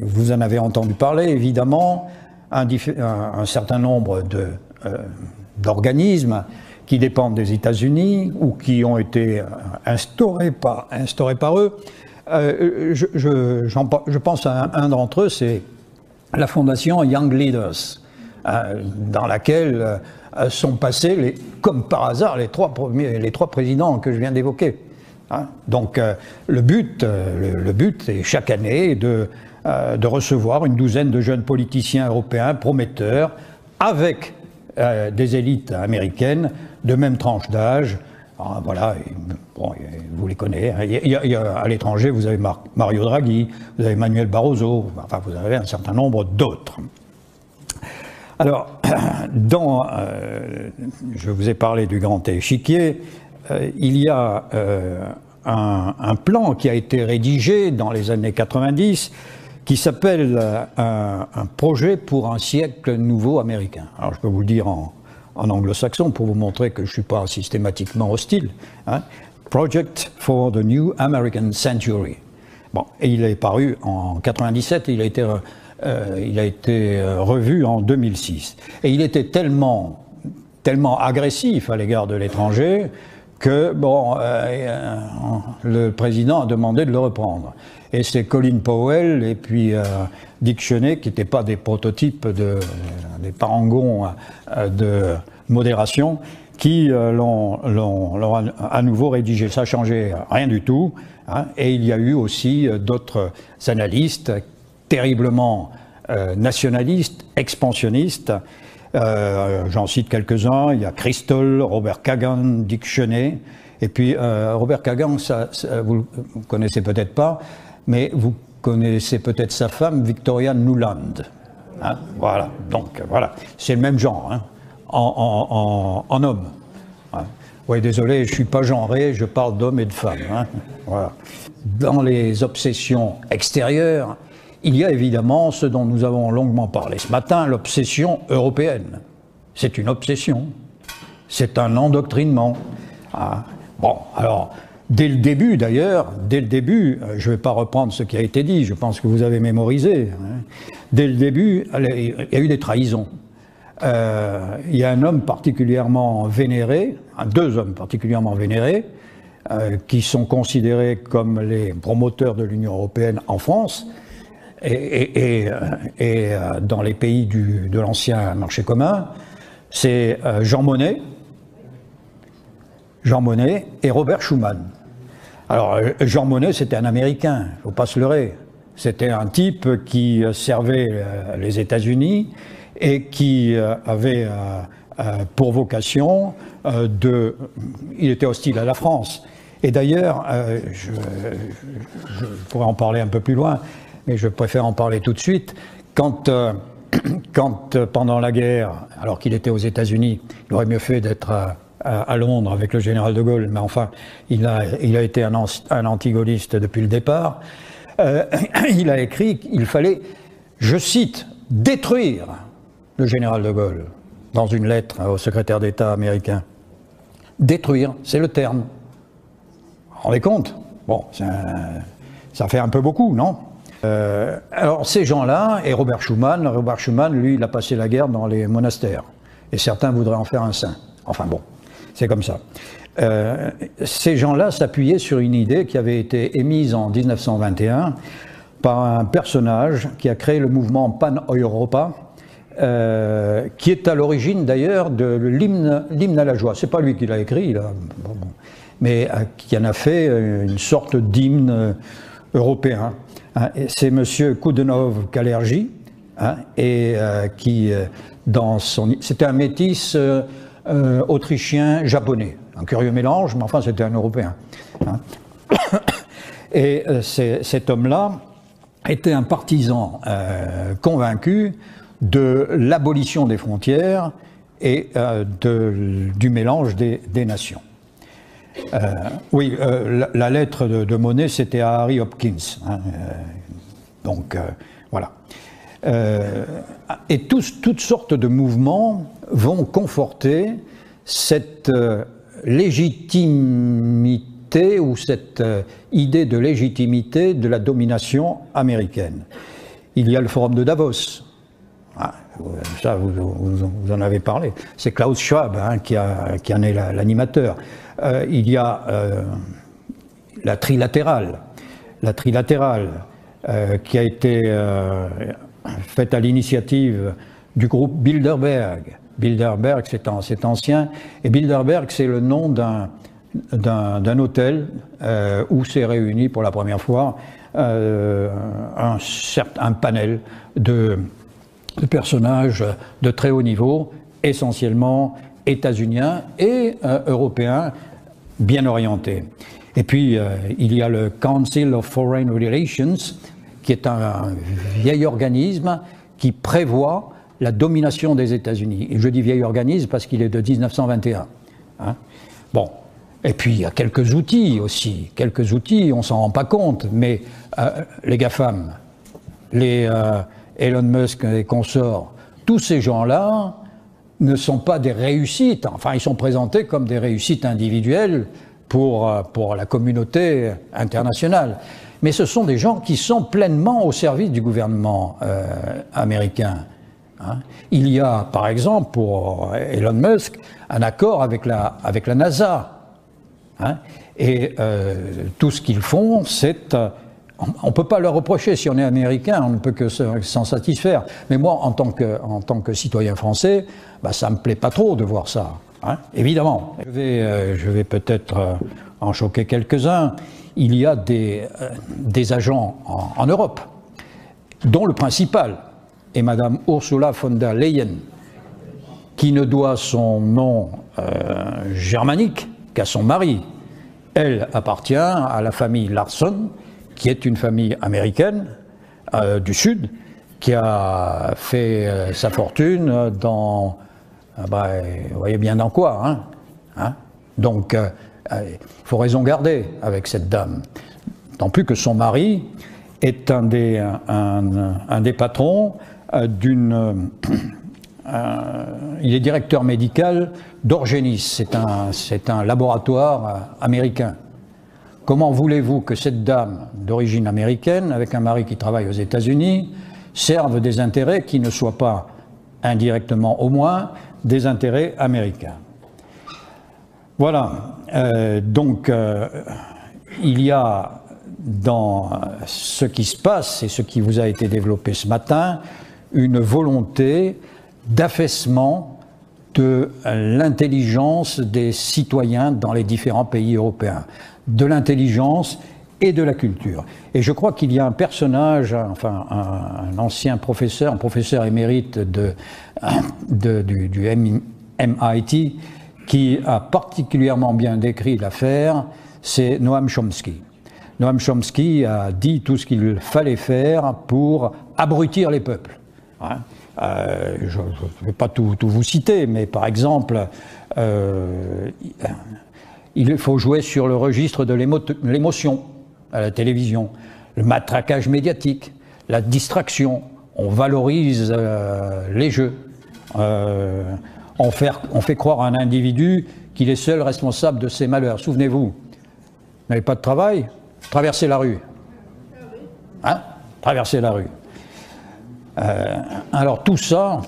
vous en avez entendu parler évidemment, un certain nombre d'organismes qui dépendent des États-Unis ou qui ont été instaurés par eux. Je pense à un d'entre eux, c'est la fondation Young Leaders, dans laquelle sont passés, comme par hasard, les trois présidents que je viens d'évoquer. Donc le but est chaque année de recevoir une douzaine de jeunes politiciens européens prometteurs avec des élites américaines de même tranche d'âge. Voilà, bon, vous les connaissez. À l'étranger, vous avez Mario Draghi, vous avez Manuel Barroso, enfin vous avez un certain nombre d'autres. Alors, je vous ai parlé du grand échiquier. Il y a un plan qui a été rédigé dans les années 90 qui s'appelle un projet pour un siècle nouveau américain. Alors je peux vous le dire en anglo-saxon pour vous montrer que je ne suis pas systématiquement hostile. Project for the New American Century. Bon, et il est paru en 97 et il a été revu en 2006. Et il était tellement agressif à l'égard de l'étranger que le président a demandé de le reprendre. Et c'est Colin Powell et puis Dick Cheney, qui n'étaient pas des prototypes, des parangons de modération, qui l'ont à nouveau rédigé. Ça n'a changé rien du tout. Et il y a eu aussi d'autres analystes terriblement nationalistes, expansionnistes. J'en cite quelques-uns. Il y a Kristol, Robert Kagan, Dick Cheney. Et puis Robert Kagan, vous ne connaissez peut-être pas, mais vous connaissez peut-être sa femme, Victoria Nuland. Voilà, donc voilà, c'est le même genre, en homme. Oui, désolé, je ne suis pas genré, je parle d'hommes et de femmes. Voilà. Dans les obsessions extérieures, il y a évidemment ce dont nous avons longuement parlé ce matin, l'obsession européenne. C'est une obsession, c'est un endoctrinement. Bon, alors, dès le début d'ailleurs, je ne vais pas reprendre ce qui a été dit, je pense que vous avez mémorisé. Dès le début, il y a eu des trahisons. Il y a un homme particulièrement vénéré, deux hommes particulièrement vénérés, qui sont considérés comme les promoteurs de l'Union européenne en France, dans les pays de l'ancien marché commun, c'est Jean Monnet et Robert Schuman. Alors, Jean Monnet, c'était un Américain, il ne faut pas se leurrer. C'était un type qui servait les États-Unis et qui avait pour vocation il était hostile à la France. Et d'ailleurs, je pourrais en parler un peu plus loin, mais je préfère en parler tout de suite. Quand pendant la guerre, alors qu'il était aux États-Unis, il aurait mieux fait d'être à Londres avec le général de Gaulle, mais enfin, il a été un antigaulliste depuis le départ. Il a écrit qu'il fallait, je cite, détruire le général de Gaulle dans une lettre au secrétaire d'État américain. Détruire, c'est le terme. Vous vous rendez compte? Bon, ça fait un peu beaucoup, non? Alors ces gens-là, et Robert Schuman, lui, il a passé la guerre dans les monastères. Et certains voudraient en faire un saint. Enfin bon, c'est comme ça. Ces gens-là s'appuyaient sur une idée qui avait été émise en 1921 par un personnage qui a créé le mouvement Pan-Europa, qui est à l'origine d'ailleurs de l'hymne à la joie. C'est pas lui qui l'a écrit, mais qui en a fait une sorte d'hymne européen. C'est M. Koudenov-Kalergi, et qui, c'était un métis autrichien-japonais. Un curieux mélange, mais enfin c'était un Européen. Et cet homme-là était un partisan convaincu de l'abolition des frontières et du mélange des nations. Oui, la lettre de Monnet, c'était à Harry Hopkins. Donc, voilà. Et toutes sortes de mouvements vont conforter cette légitimité ou cette idée de légitimité de la domination américaine. Il y a le forum de Davos. Ça, vous en avez parlé. C'est Klaus Schwab qui en est l'animateur. Il y a la trilatérale qui a été faite à l'initiative du groupe Bilderberg. Bilderberg, c'est ancien. Et Bilderberg, c'est le nom d'un hôtel où s'est réuni pour la première fois un panel de personnages de très haut niveau, essentiellement états-uniens et européens bien orientés. Et puis, il y a le Council of Foreign Relations, qui est un vieil organisme qui prévoit la domination des États-Unis. Et je dis vieil organisme parce qu'il est de 1921. Bon. Et puis, il y a quelques outils aussi. Quelques outils, on ne s'en rend pas compte, mais les GAFAM, les Elon Musk et consorts, tous ces gens-là ne sont pas des réussites. Enfin, ils sont présentés comme des réussites individuelles pour la communauté internationale. Mais ce sont des gens qui sont pleinement au service du gouvernement américain. Il y a, par exemple, pour Elon Musk, un accord avec la NASA. Et tout ce qu'ils font, c'est... on ne peut pas leur reprocher, si on est américain, on ne peut que s'en satisfaire. Mais moi, en tant que citoyen français, ça ne me plaît pas trop de voir ça, évidemment. Je vais peut-être en choquer quelques-uns. Il y a des agents en Europe, dont le principal est Madame Ursula von der Leyen, qui ne doit son nom germanique qu'à son mari. Elle appartient à la famille Larsson, qui est une famille américaine du Sud, qui a fait sa fortune dans... vous voyez bien dans quoi, Donc, il faut raison garder avec cette dame. Tant plus que son mari est un des patrons d'une... il est directeur médical d'Orgenis, c'est un laboratoire américain. Comment voulez-vous que cette dame d'origine américaine, avec un mari qui travaille aux États-Unis, serve des intérêts qui ne soient pas, indirectement au moins, des intérêts américains? Voilà. Donc, il y a dans ce qui se passe et ce qui vous a été développé ce matin une volonté d'affaissement de l'intelligence des citoyens dans les différents pays européens, de l'intelligence et de la culture. Et je crois qu'il y a un personnage, enfin un ancien professeur, un professeur émérite du MIT, qui a particulièrement bien décrit l'affaire, c'est Noam Chomsky. Noam Chomsky a dit tout ce qu'il fallait faire pour abrutir les peuples. Hein. Je ne vais pas tout vous citer, mais par exemple, il faut jouer sur le registre de l'émotion à la télévision, le matraquage médiatique, la distraction, on valorise les jeux, on fait croire à un individu qu'il est seul responsable de ses malheurs. Souvenez-vous, vous n'avez pas de travail, traversez la rue. Hein? Traversez la rue. Alors tout ça,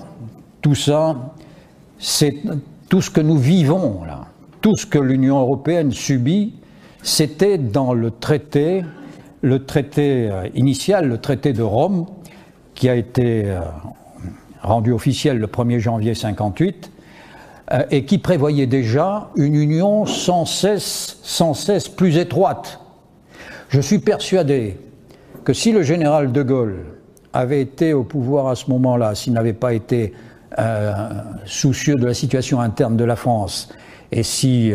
c'est tout ce que nous vivons là, tout ce que l'Union européenne subit, c'était dans le traité initial, le traité de Rome, qui a été rendu officiel le 1er janvier 1958, et qui prévoyait déjà une union sans cesse plus étroite. Je suis persuadé que si le général de Gaulle avait été au pouvoir à ce moment-là, s'il n'avait pas été soucieux de la situation interne de la France, et si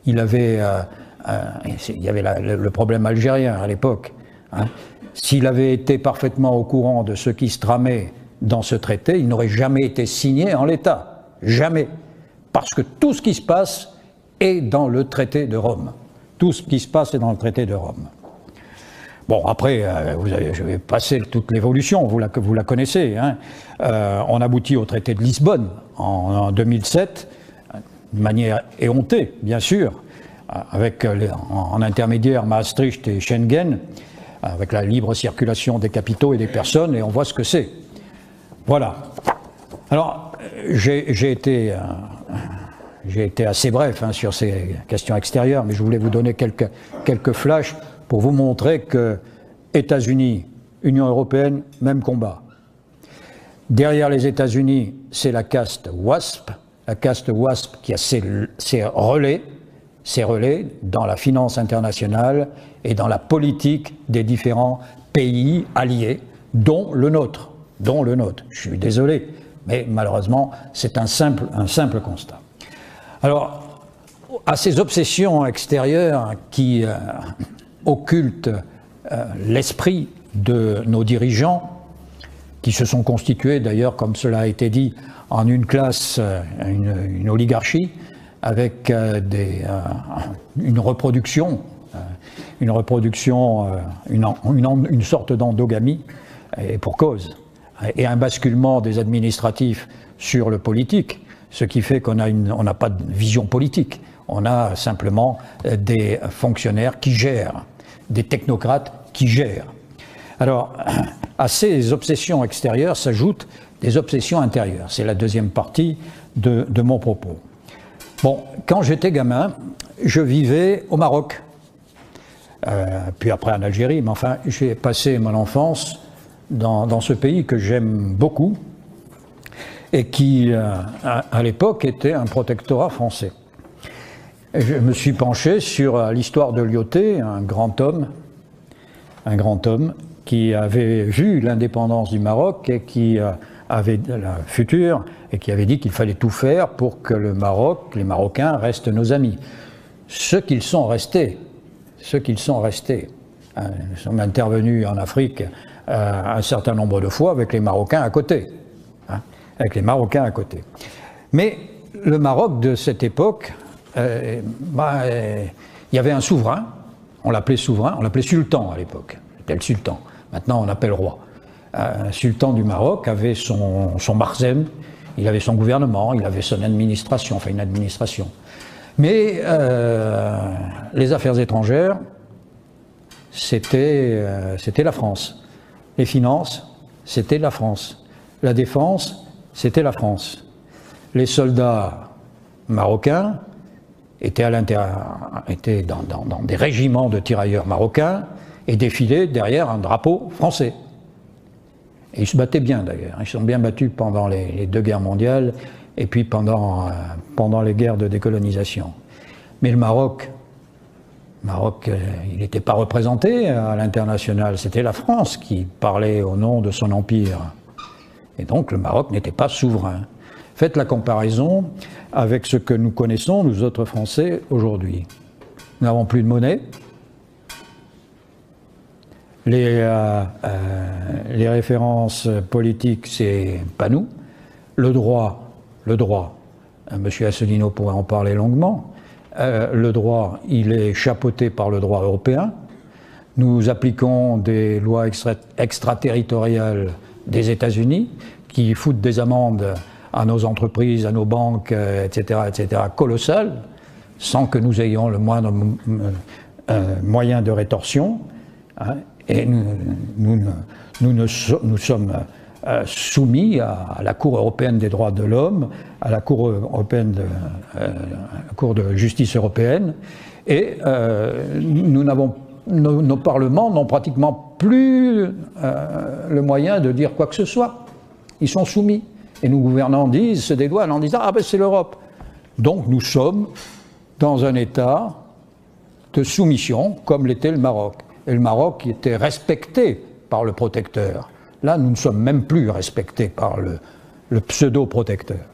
il y avait le problème algérien à l'époque, hein, s'il avait été parfaitement au courant de ce qui se tramait dans ce traité, il n'aurait jamais été signé en l'état. Jamais. Parce que tout ce qui se passe est dans le traité de Rome. Tout ce qui se passe est dans le traité de Rome. Bon, après, je vais passer toute l'évolution, vous la connaissez. Hein. On aboutit au traité de Lisbonne en 2007, de manière éhontée, bien sûr, avec en intermédiaire Maastricht et Schengen, avec la libre circulation des capitaux et des personnes, et on voit ce que c'est. Voilà. Alors, j'ai été assez bref hein, sur ces questions extérieures, mais je voulais vous donner quelques flashs pour vous montrer que États-Unis, Union européenne, même combat. Derrière les États-Unis, c'est la caste WASP qui a ses relais dans la finance internationale et dans la politique des différents pays alliés, dont le nôtre. Je suis désolé, mais malheureusement, c'est un simple constat. Alors, à ces obsessions extérieures qui occultent l'esprit de nos dirigeants, qui se sont constitués d'ailleurs, comme cela a été dit, en une classe, une oligarchie, avec une reproduction, une sorte d'endogamie, et pour cause, et un basculement des administratifs sur le politique, ce qui fait qu'on n'a pas de vision politique, on a simplement des fonctionnaires qui gèrent, des technocrates qui gèrent. Alors, à ces obsessions extérieures s'ajoutent des obsessions intérieures. C'est la deuxième partie de mon propos. Bon, quand j'étais gamin, je vivais au Maroc, puis après en Algérie, mais enfin, j'ai passé mon enfance dans ce pays que j'aime beaucoup et qui, à l'époque, était un protectorat français. Et je me suis penché sur l'histoire de Lyautey, un grand homme qui avait vu l'indépendance du Maroc et qui avait la future et qui avait dit qu'il fallait tout faire pour que le Maroc, les Marocains restent nos amis. Ce qu'ils sont restés. Nous sommes intervenus en Afrique un certain nombre de fois avec les Marocains à côté. Mais le Maroc de cette époque, il y avait un souverain, on l'appelait sultan à l'époque, c'était le sultan, maintenant on appelle roi. Un sultan du Maroc avait son marzem, il avait son gouvernement, il avait son administration, enfin une administration. Mais les affaires étrangères, c'était la France. Les finances, c'était la France. La défense, c'était la France. Les soldats marocains, était dans des régiments de tirailleurs marocains et défilait derrière un drapeau français. Et ils se battaient bien d'ailleurs, ils se sont bien battus pendant les deux guerres mondiales et puis pendant les guerres de décolonisation. Mais le Maroc, il n'était pas représenté à l'international, c'était la France qui parlait au nom de son empire. Et donc le Maroc n'était pas souverain. Faites la comparaison avec ce que nous connaissons, nous autres Français, aujourd'hui. Nous n'avons plus de monnaie. Les références politiques, c'est pas nous. Le droit, M. Asselineau pourrait en parler longuement, le droit, il est chapeauté par le droit européen. Nous appliquons des lois extraterritoriales des États-Unis qui foutent des amendes à nos entreprises, à nos banques, etc., colossales, sans que nous ayons le moindre moyen de rétorsion. Hein, et nous sommes soumis à la Cour européenne des droits de l'homme, à la Cour européenne Cour de justice européenne, et nos parlements n'ont pratiquement plus le moyen de dire quoi que ce soit. Ils sont soumis. Et nos gouvernants se dédouanent en disant « Ah ben c'est l'Europe ». Donc nous sommes dans un état de soumission, comme l'était le Maroc. Et le Maroc qui était respecté par le protecteur. Là, nous ne sommes même plus respectés par le pseudo-protecteur.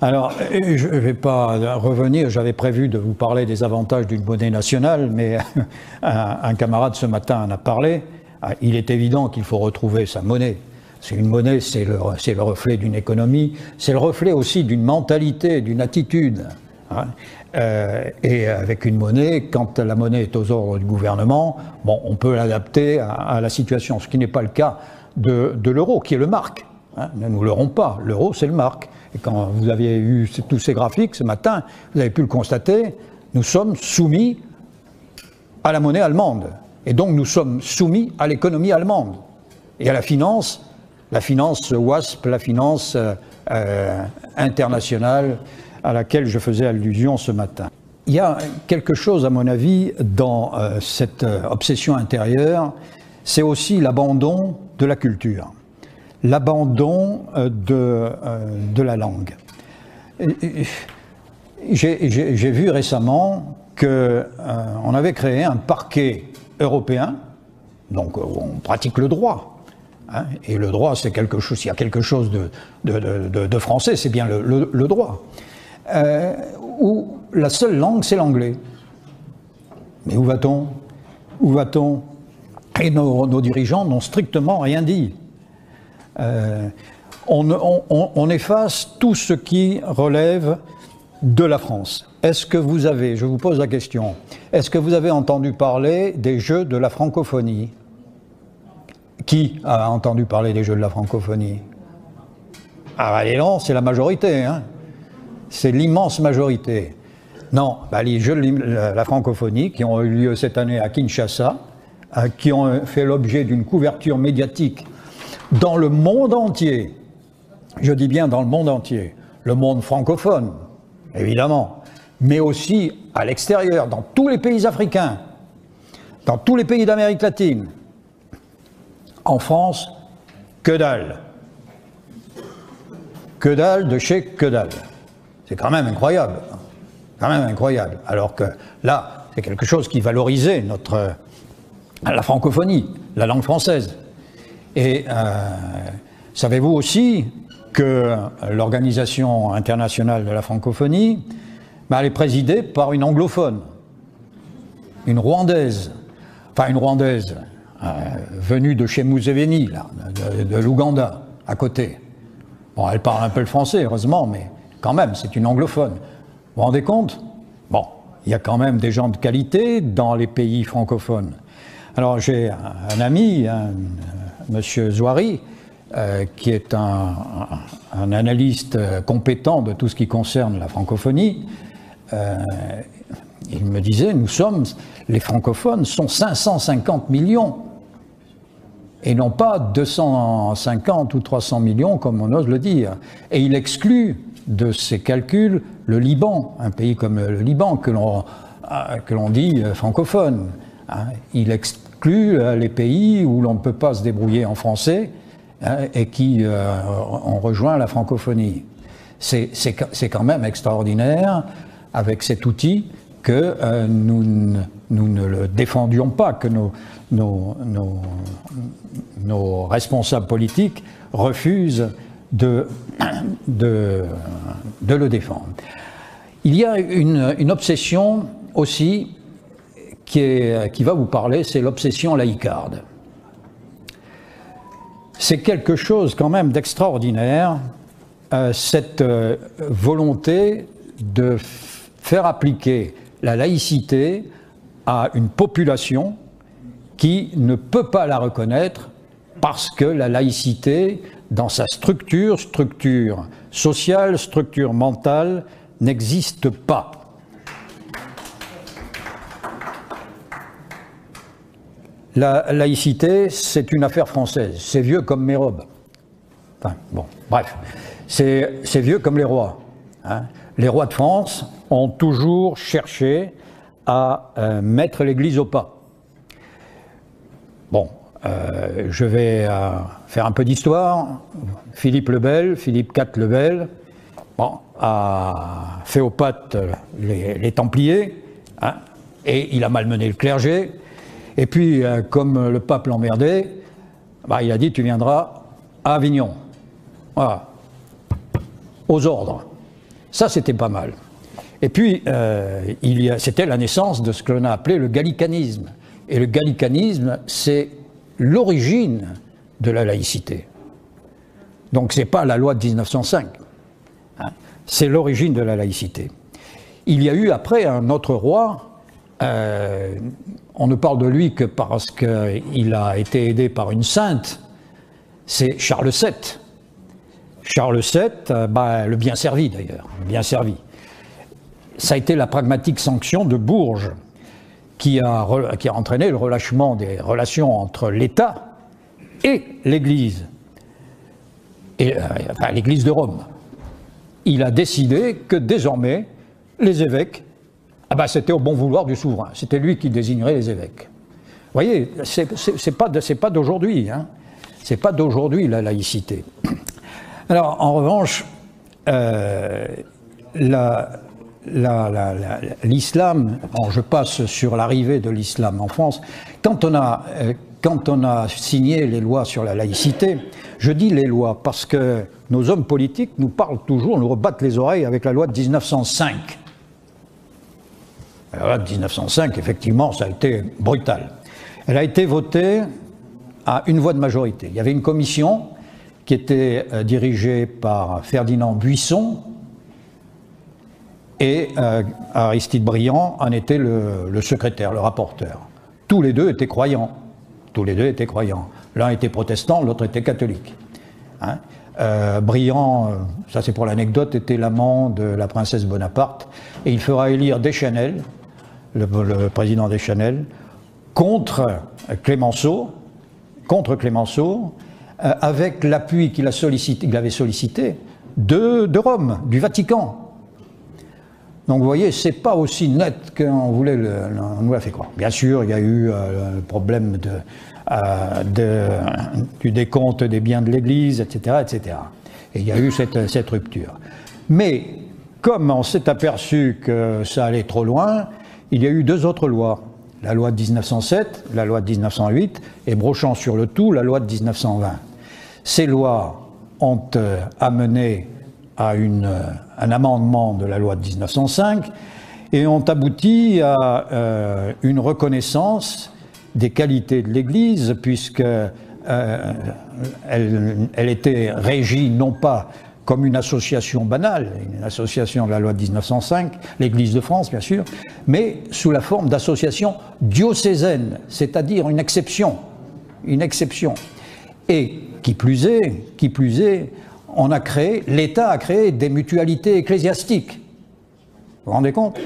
Alors, je ne vais pas revenir, j'avais prévu de vous parler des avantages d'une monnaie nationale, mais un camarade ce matin en a parlé. Il est évident qu'il faut retrouver sa monnaie. C'est une monnaie, c'est le reflet d'une économie, c'est le reflet aussi d'une mentalité, d'une attitude. Hein. Et avec une monnaie, quand la monnaie est aux ordres du gouvernement, bon, on peut l'adapter à la situation, ce qui n'est pas le cas de l'euro, qui est le marque. Hein. Ne nous leurrons pas, l'euro c'est le marque. Et quand vous avez eu tous ces graphiques ce matin, vous avez pu le constater, nous sommes soumis à la monnaie allemande. Et donc nous sommes soumis à l'économie allemande et à la finance WASP, la finance internationale à laquelle je faisais allusion ce matin. Il y a quelque chose, à mon avis, dans cette obsession intérieure, c'est aussi l'abandon de la culture, l'abandon de la langue. J'ai vu récemment qu'on avait créé un parquet européen, donc on pratique le droit. Hein, et le droit, c'est quelque chose, s'il y a quelque chose de français, c'est bien le droit. Où la seule langue, c'est l'anglais. Mais où va-t-on? Où va-t-on? Et nos dirigeants n'ont strictement rien dit. On efface tout ce qui relève de la France. Est-ce que vous avez, je vous pose la question, est-ce que vous avez entendu parler des Jeux de la francophonie? Qui a entendu parler des Jeux de la francophonie? Ah, allez non, c'est la majorité, hein. C'est l'immense majorité. Non, bah, les Jeux de la francophonie qui ont eu lieu cette année à Kinshasa, qui ont fait l'objet d'une couverture médiatique dans le monde entier. Je dis bien dans le monde entier. Le monde francophone, évidemment, mais aussi à l'extérieur, dans tous les pays africains, dans tous les pays d'Amérique latine. En France, que dalle. Que dalle de chez que dalle. C'est quand même incroyable. Quand même incroyable. Alors que là, c'est quelque chose qui valorisait la francophonie, la langue française. Et savez-vous aussi que l'Organisation internationale de la francophonie, elle est présidée par une anglophone, une Rwandaise, enfin une Rwandaise, venue de chez Museveni, là, de l'Ouganda, à côté. Bon, elle parle un peu le français, heureusement, mais quand même, c'est une anglophone. Vous vous rendez compte? Bon, il y a quand même des gens de qualité dans les pays francophones. Alors j'ai un ami, Monsieur Zouari, qui est un analyste compétent de tout ce qui concerne la francophonie. Il me disait, les francophones sont 550 millions, et non pas 250 ou 300 millions, comme on ose le dire. Et il exclut de ses calculs le Liban, un pays comme le Liban que l'on dit francophone. Hein. Il exclut les pays où l'on ne peut pas se débrouiller en français, hein, et qui ont rejoint la francophonie. C'est quand même extraordinaire avec cet outil que nous ne le défendions pas, que nos responsables politiques refusent de le défendre. Il y a une obsession aussi qui va vous parler, c'est l'obsession laïcarde. C'est quelque chose quand même d'extraordinaire, cette volonté de faire appliquer la laïcité à une population qui ne peut pas la reconnaître parce que la laïcité, dans sa structure sociale, structure mentale, n'existe pas. La laïcité, c'est une affaire française. C'est vieux comme mes robes. Enfin, bon, bref. C'est vieux comme les rois. Hein. Les rois de France ont toujours cherché à mettre l'Église au pas. Bon, je vais faire un peu d'histoire. Philippe IV le Bel, bon, a fait aux pattes les Templiers, hein, et il a malmené le clergé. Et puis, comme le pape l'emmerdait, bah, il a dit « tu viendras à Avignon ». Voilà. Aux ordres. Ça, c'était pas mal. Et puis, c'était la naissance de ce que l'on a appelé le gallicanisme. Et le gallicanisme, c'est l'origine de la laïcité. Donc, ce n'est pas la loi de 1905. Hein, c'est l'origine de la laïcité. Il y a eu après un autre roi. On ne parle de lui que parce qu'il a été aidé par une sainte, c'est Charles VII. Charles VII, le bien servi d'ailleurs, le bien servi. Ça a été la pragmatique sanction de Bourges qui a entraîné le relâchement des relations entre l'État et l'Église, enfin l'Église de Rome. Il a décidé que désormais, les évêques, c'était au bon vouloir du souverain. C'était lui qui désignerait les évêques. Vous voyez, c'est pas d'aujourd'hui. Hein. C'est pas d'aujourd'hui la laïcité. Alors, en revanche, l'islam, je passe sur l'arrivée de l'islam en France, quand on a signé les lois sur la laïcité, je dis les lois parce que nos hommes politiques nous parlent toujours, nous rebattent les oreilles avec la loi de 1905. La loi de 1905, effectivement, ça a été brutal. Elle a été votée à une voix de majorité. Il y avait une commission qui était dirigée par Ferdinand Buisson et Aristide Briand en était le secrétaire, le rapporteur. Tous les deux étaient croyants. Tous les deux étaient croyants. L'un était protestant, l'autre était catholique. Hein. Briand, ça c'est pour l'anecdote, était l'amant de la princesse Bonaparte et il fera élire Deschanel, le président Deschanel, contre Clémenceau, avec l'appui qu'il avait sollicité de Rome, du Vatican. Donc vous voyez, c'est pas aussi net qu'on nous l'a fait croire. Bien sûr, il y a eu le problème du décompte des biens de l'Église, etc., etc. Et il y a eu cette rupture. Mais comme on s'est aperçu que ça allait trop loin, il y a eu deux autres lois. La loi de 1907, la loi de 1908, et brochant sur le tout, la loi de 1920. Ces lois ont amené à un amendement de la loi de 1905 et ont abouti à une reconnaissance des qualités de l'Église, puisque elle était régie non pas comme une association banale, une association de la loi de 1905, l'Église de France bien sûr, mais sous la forme d'association diocésaine, c'est-à-dire une exception. Et qui plus est, l'État a créé des mutualités ecclésiastiques. Vous vous rendez compte?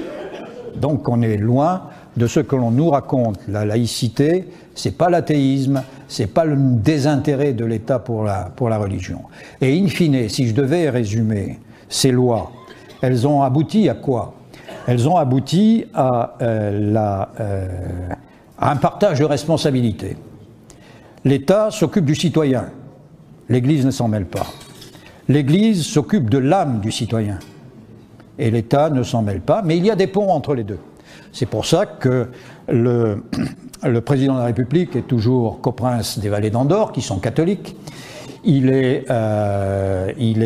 Donc on est loin de ce que l'on nous raconte. La laïcité, c'est pas l'athéisme, c'est pas le désintérêt de l'État pour la religion. Et in fine, si je devais résumer ces lois, elles ont abouti à quoi? Elles ont abouti à un partage de responsabilités. L'État s'occupe du citoyen, l'Église ne s'en mêle pas. L'Église s'occupe de l'âme du citoyen, et l'État ne s'en mêle pas, mais il y a des ponts entre les deux. C'est pour ça que le président de la République est toujours coprince des Vallées d'Andorre, qui sont catholiques. Il est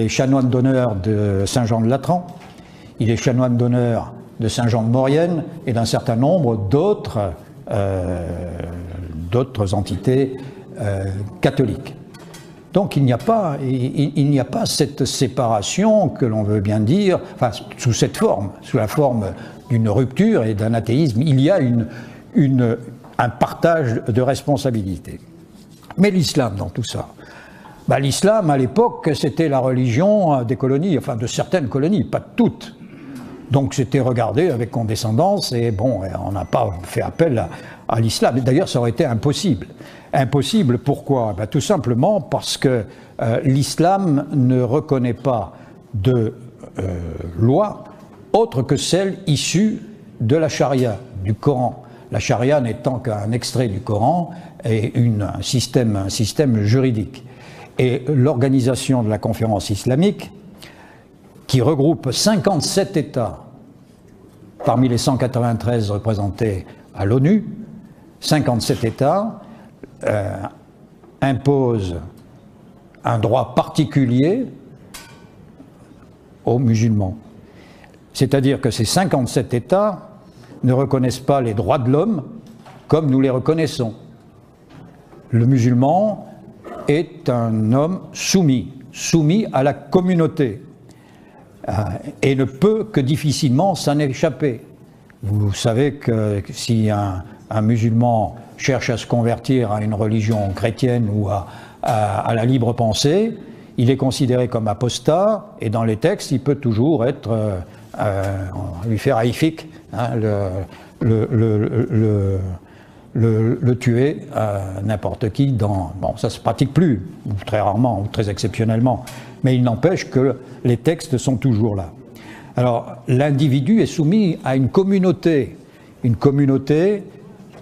chanoine d'honneur de Saint-Jean-de-Latran, il est chanoine d'honneur de Saint-Jean-de-Maurienne et d'un certain nombre d'autres entités catholiques. Donc il n'y a pas cette séparation que l'on veut bien dire, enfin sous cette forme, sous la forme d'une rupture et d'un athéisme, il y a un partage de responsabilités. Mais l'islam dans tout ça, l'islam à l'époque c'était la religion des colonies, enfin de certaines colonies, pas de toutes. Donc c'était regardé avec condescendance et bon, on n'a pas fait appel à l'islam. D'ailleurs ça aurait été impossible. Impossible pourquoi? Tout simplement parce que l'islam ne reconnaît pas de loi autre que celle issue de la charia, du Coran. La charia n'étant qu'un extrait du Coran et un système juridique. Et l'organisation de la conférence islamique, qui regroupe 57 États parmi les 193 représentés à l'ONU, 57 États imposent un droit particulier aux musulmans. C'est-à-dire que ces 57 États ne reconnaissent pas les droits de l'homme comme nous les reconnaissons. Le musulman est un homme soumis à la communauté et ne peut que difficilement s'en échapper. Vous savez que si un musulman cherche à se convertir à une religion chrétienne ou à la libre pensée, il est considéré comme apostat et dans les textes il peut toujours être lui faire haïfik, le tuer n'importe qui bon ça se pratique plus, ou très rarement ou très exceptionnellement, mais il n'empêche que les textes sont toujours là. Alors l'individu est soumis à une communauté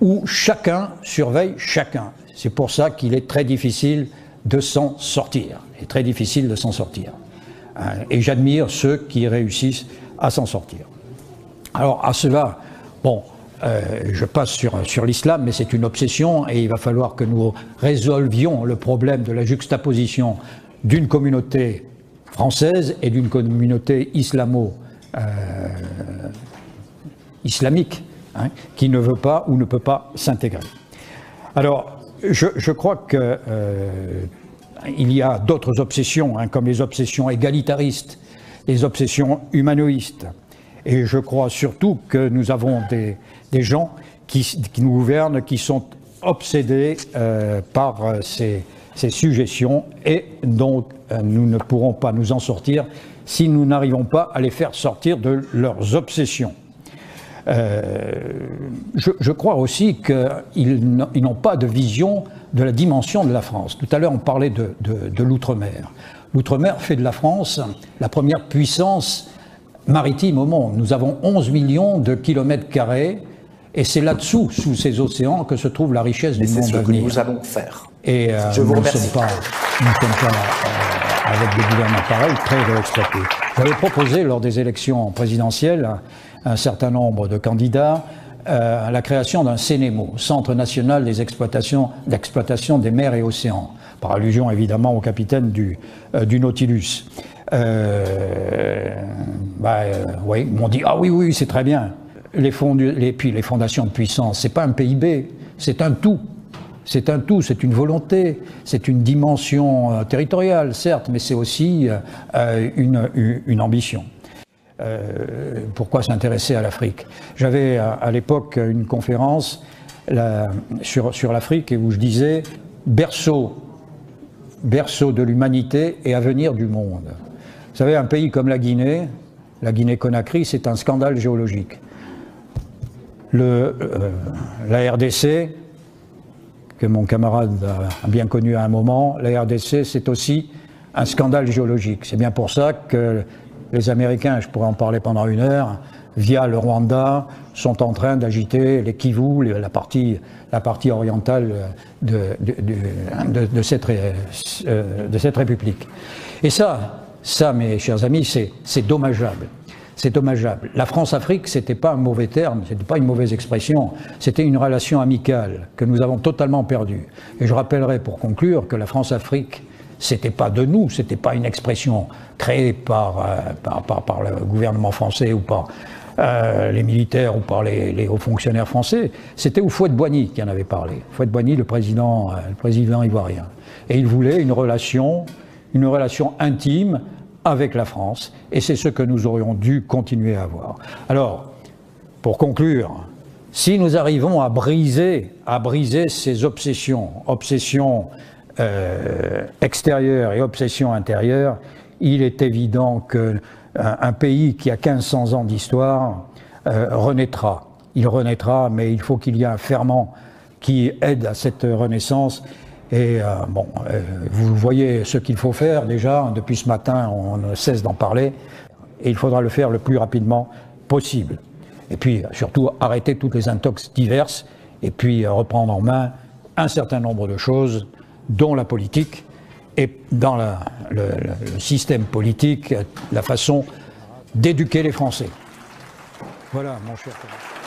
où chacun surveille chacun. C'est pour ça qu'il est très difficile de s'en sortir. Et j'admire ceux qui réussissent à s'en sortir. Alors à cela, je passe sur l'islam, mais c'est une obsession et il va falloir que nous résolvions le problème de la juxtaposition d'une communauté française et d'une communauté islamique, qui ne veut pas ou ne peut pas s'intégrer. Alors, je crois que il y a d'autres obsessions, comme les obsessions égalitaristes, les obsessions humanoïstes. Et je crois surtout que nous avons des gens qui nous gouvernent, qui sont obsédés par ces suggestions et dont nous ne pourrons pas nous en sortir si nous n'arrivons pas à les faire sortir de leurs obsessions. Je crois aussi qu'ils n'ont pas de vision de la dimension de la France. Tout à l'heure, on parlait de l'outre-mer. L'outre-mer fait de la France la première puissance maritime au monde. Nous avons 11 millions de kilomètres carrés et c'est là-dessous, sous ces océans, que se trouve la richesse du monde à venir. C'est ce que nous allons faire. Et je vous remercie. Nous ne sommes pas avec des gouvernements pareils, très exploités. J'avais proposé lors des élections présidentielles un certain nombre de candidats à la création d'un CNEMO, Centre national d'exploitation des mers et océans, par allusion évidemment au capitaine du Nautilus. Oui, ils m'ont dit « Ah oui, c'est très bien ». Puis les fondations de puissance, c'est pas un PIB, c'est un tout. C'est un tout, c'est une volonté, c'est une dimension territoriale, certes, mais c'est aussi une ambition. Pourquoi s'intéresser à l'Afrique? J'avais à l'époque une conférence sur l'Afrique où je disais berceau de l'humanité et avenir du monde. Vous savez, un pays comme la Guinée-Conakry, c'est un scandale géologique. La RDC, que mon camarade a bien connu à un moment, la RDC, c'est aussi un scandale géologique. C'est bien pour ça que les Américains, je pourrais en parler pendant 1 heure, via le Rwanda, sont en train d'agiter les Kivu, la partie orientale de cette république. Et ça, mes chers amis, c'est dommageable. C'est dommageable. La France-Afrique, c'était pas un mauvais terme, c'était pas une mauvaise expression, c'était une relation amicale que nous avons totalement perdue. Et je rappellerai pour conclure que la France-Afrique, c'était pas de nous, c'était pas une expression créée par le gouvernement français ou par les militaires ou par les hauts fonctionnaires français, c'était Houphouët-Boigny qui en avait parlé. Houphouët-Boigny, le président ivoirien. Et il voulait une relation intime avec la France, et c'est ce que nous aurions dû continuer à avoir. Alors, pour conclure, si nous arrivons à briser ces obsessions extérieures et obsessions intérieures, il est évident qu'un pays qui a 1500 ans d'histoire renaîtra. Il renaîtra, mais il faut qu'il y ait un ferment qui aide à cette renaissance. Et vous voyez ce qu'il faut faire déjà. Depuis ce matin, on ne cesse d'en parler. Et il faudra le faire le plus rapidement possible. Et puis, surtout, arrêter toutes les intox diverses. Et puis, reprendre en main un certain nombre de choses, dont la politique. Et dans le système politique, la façon d'éduquer les Français. Voilà, mon cher collègue.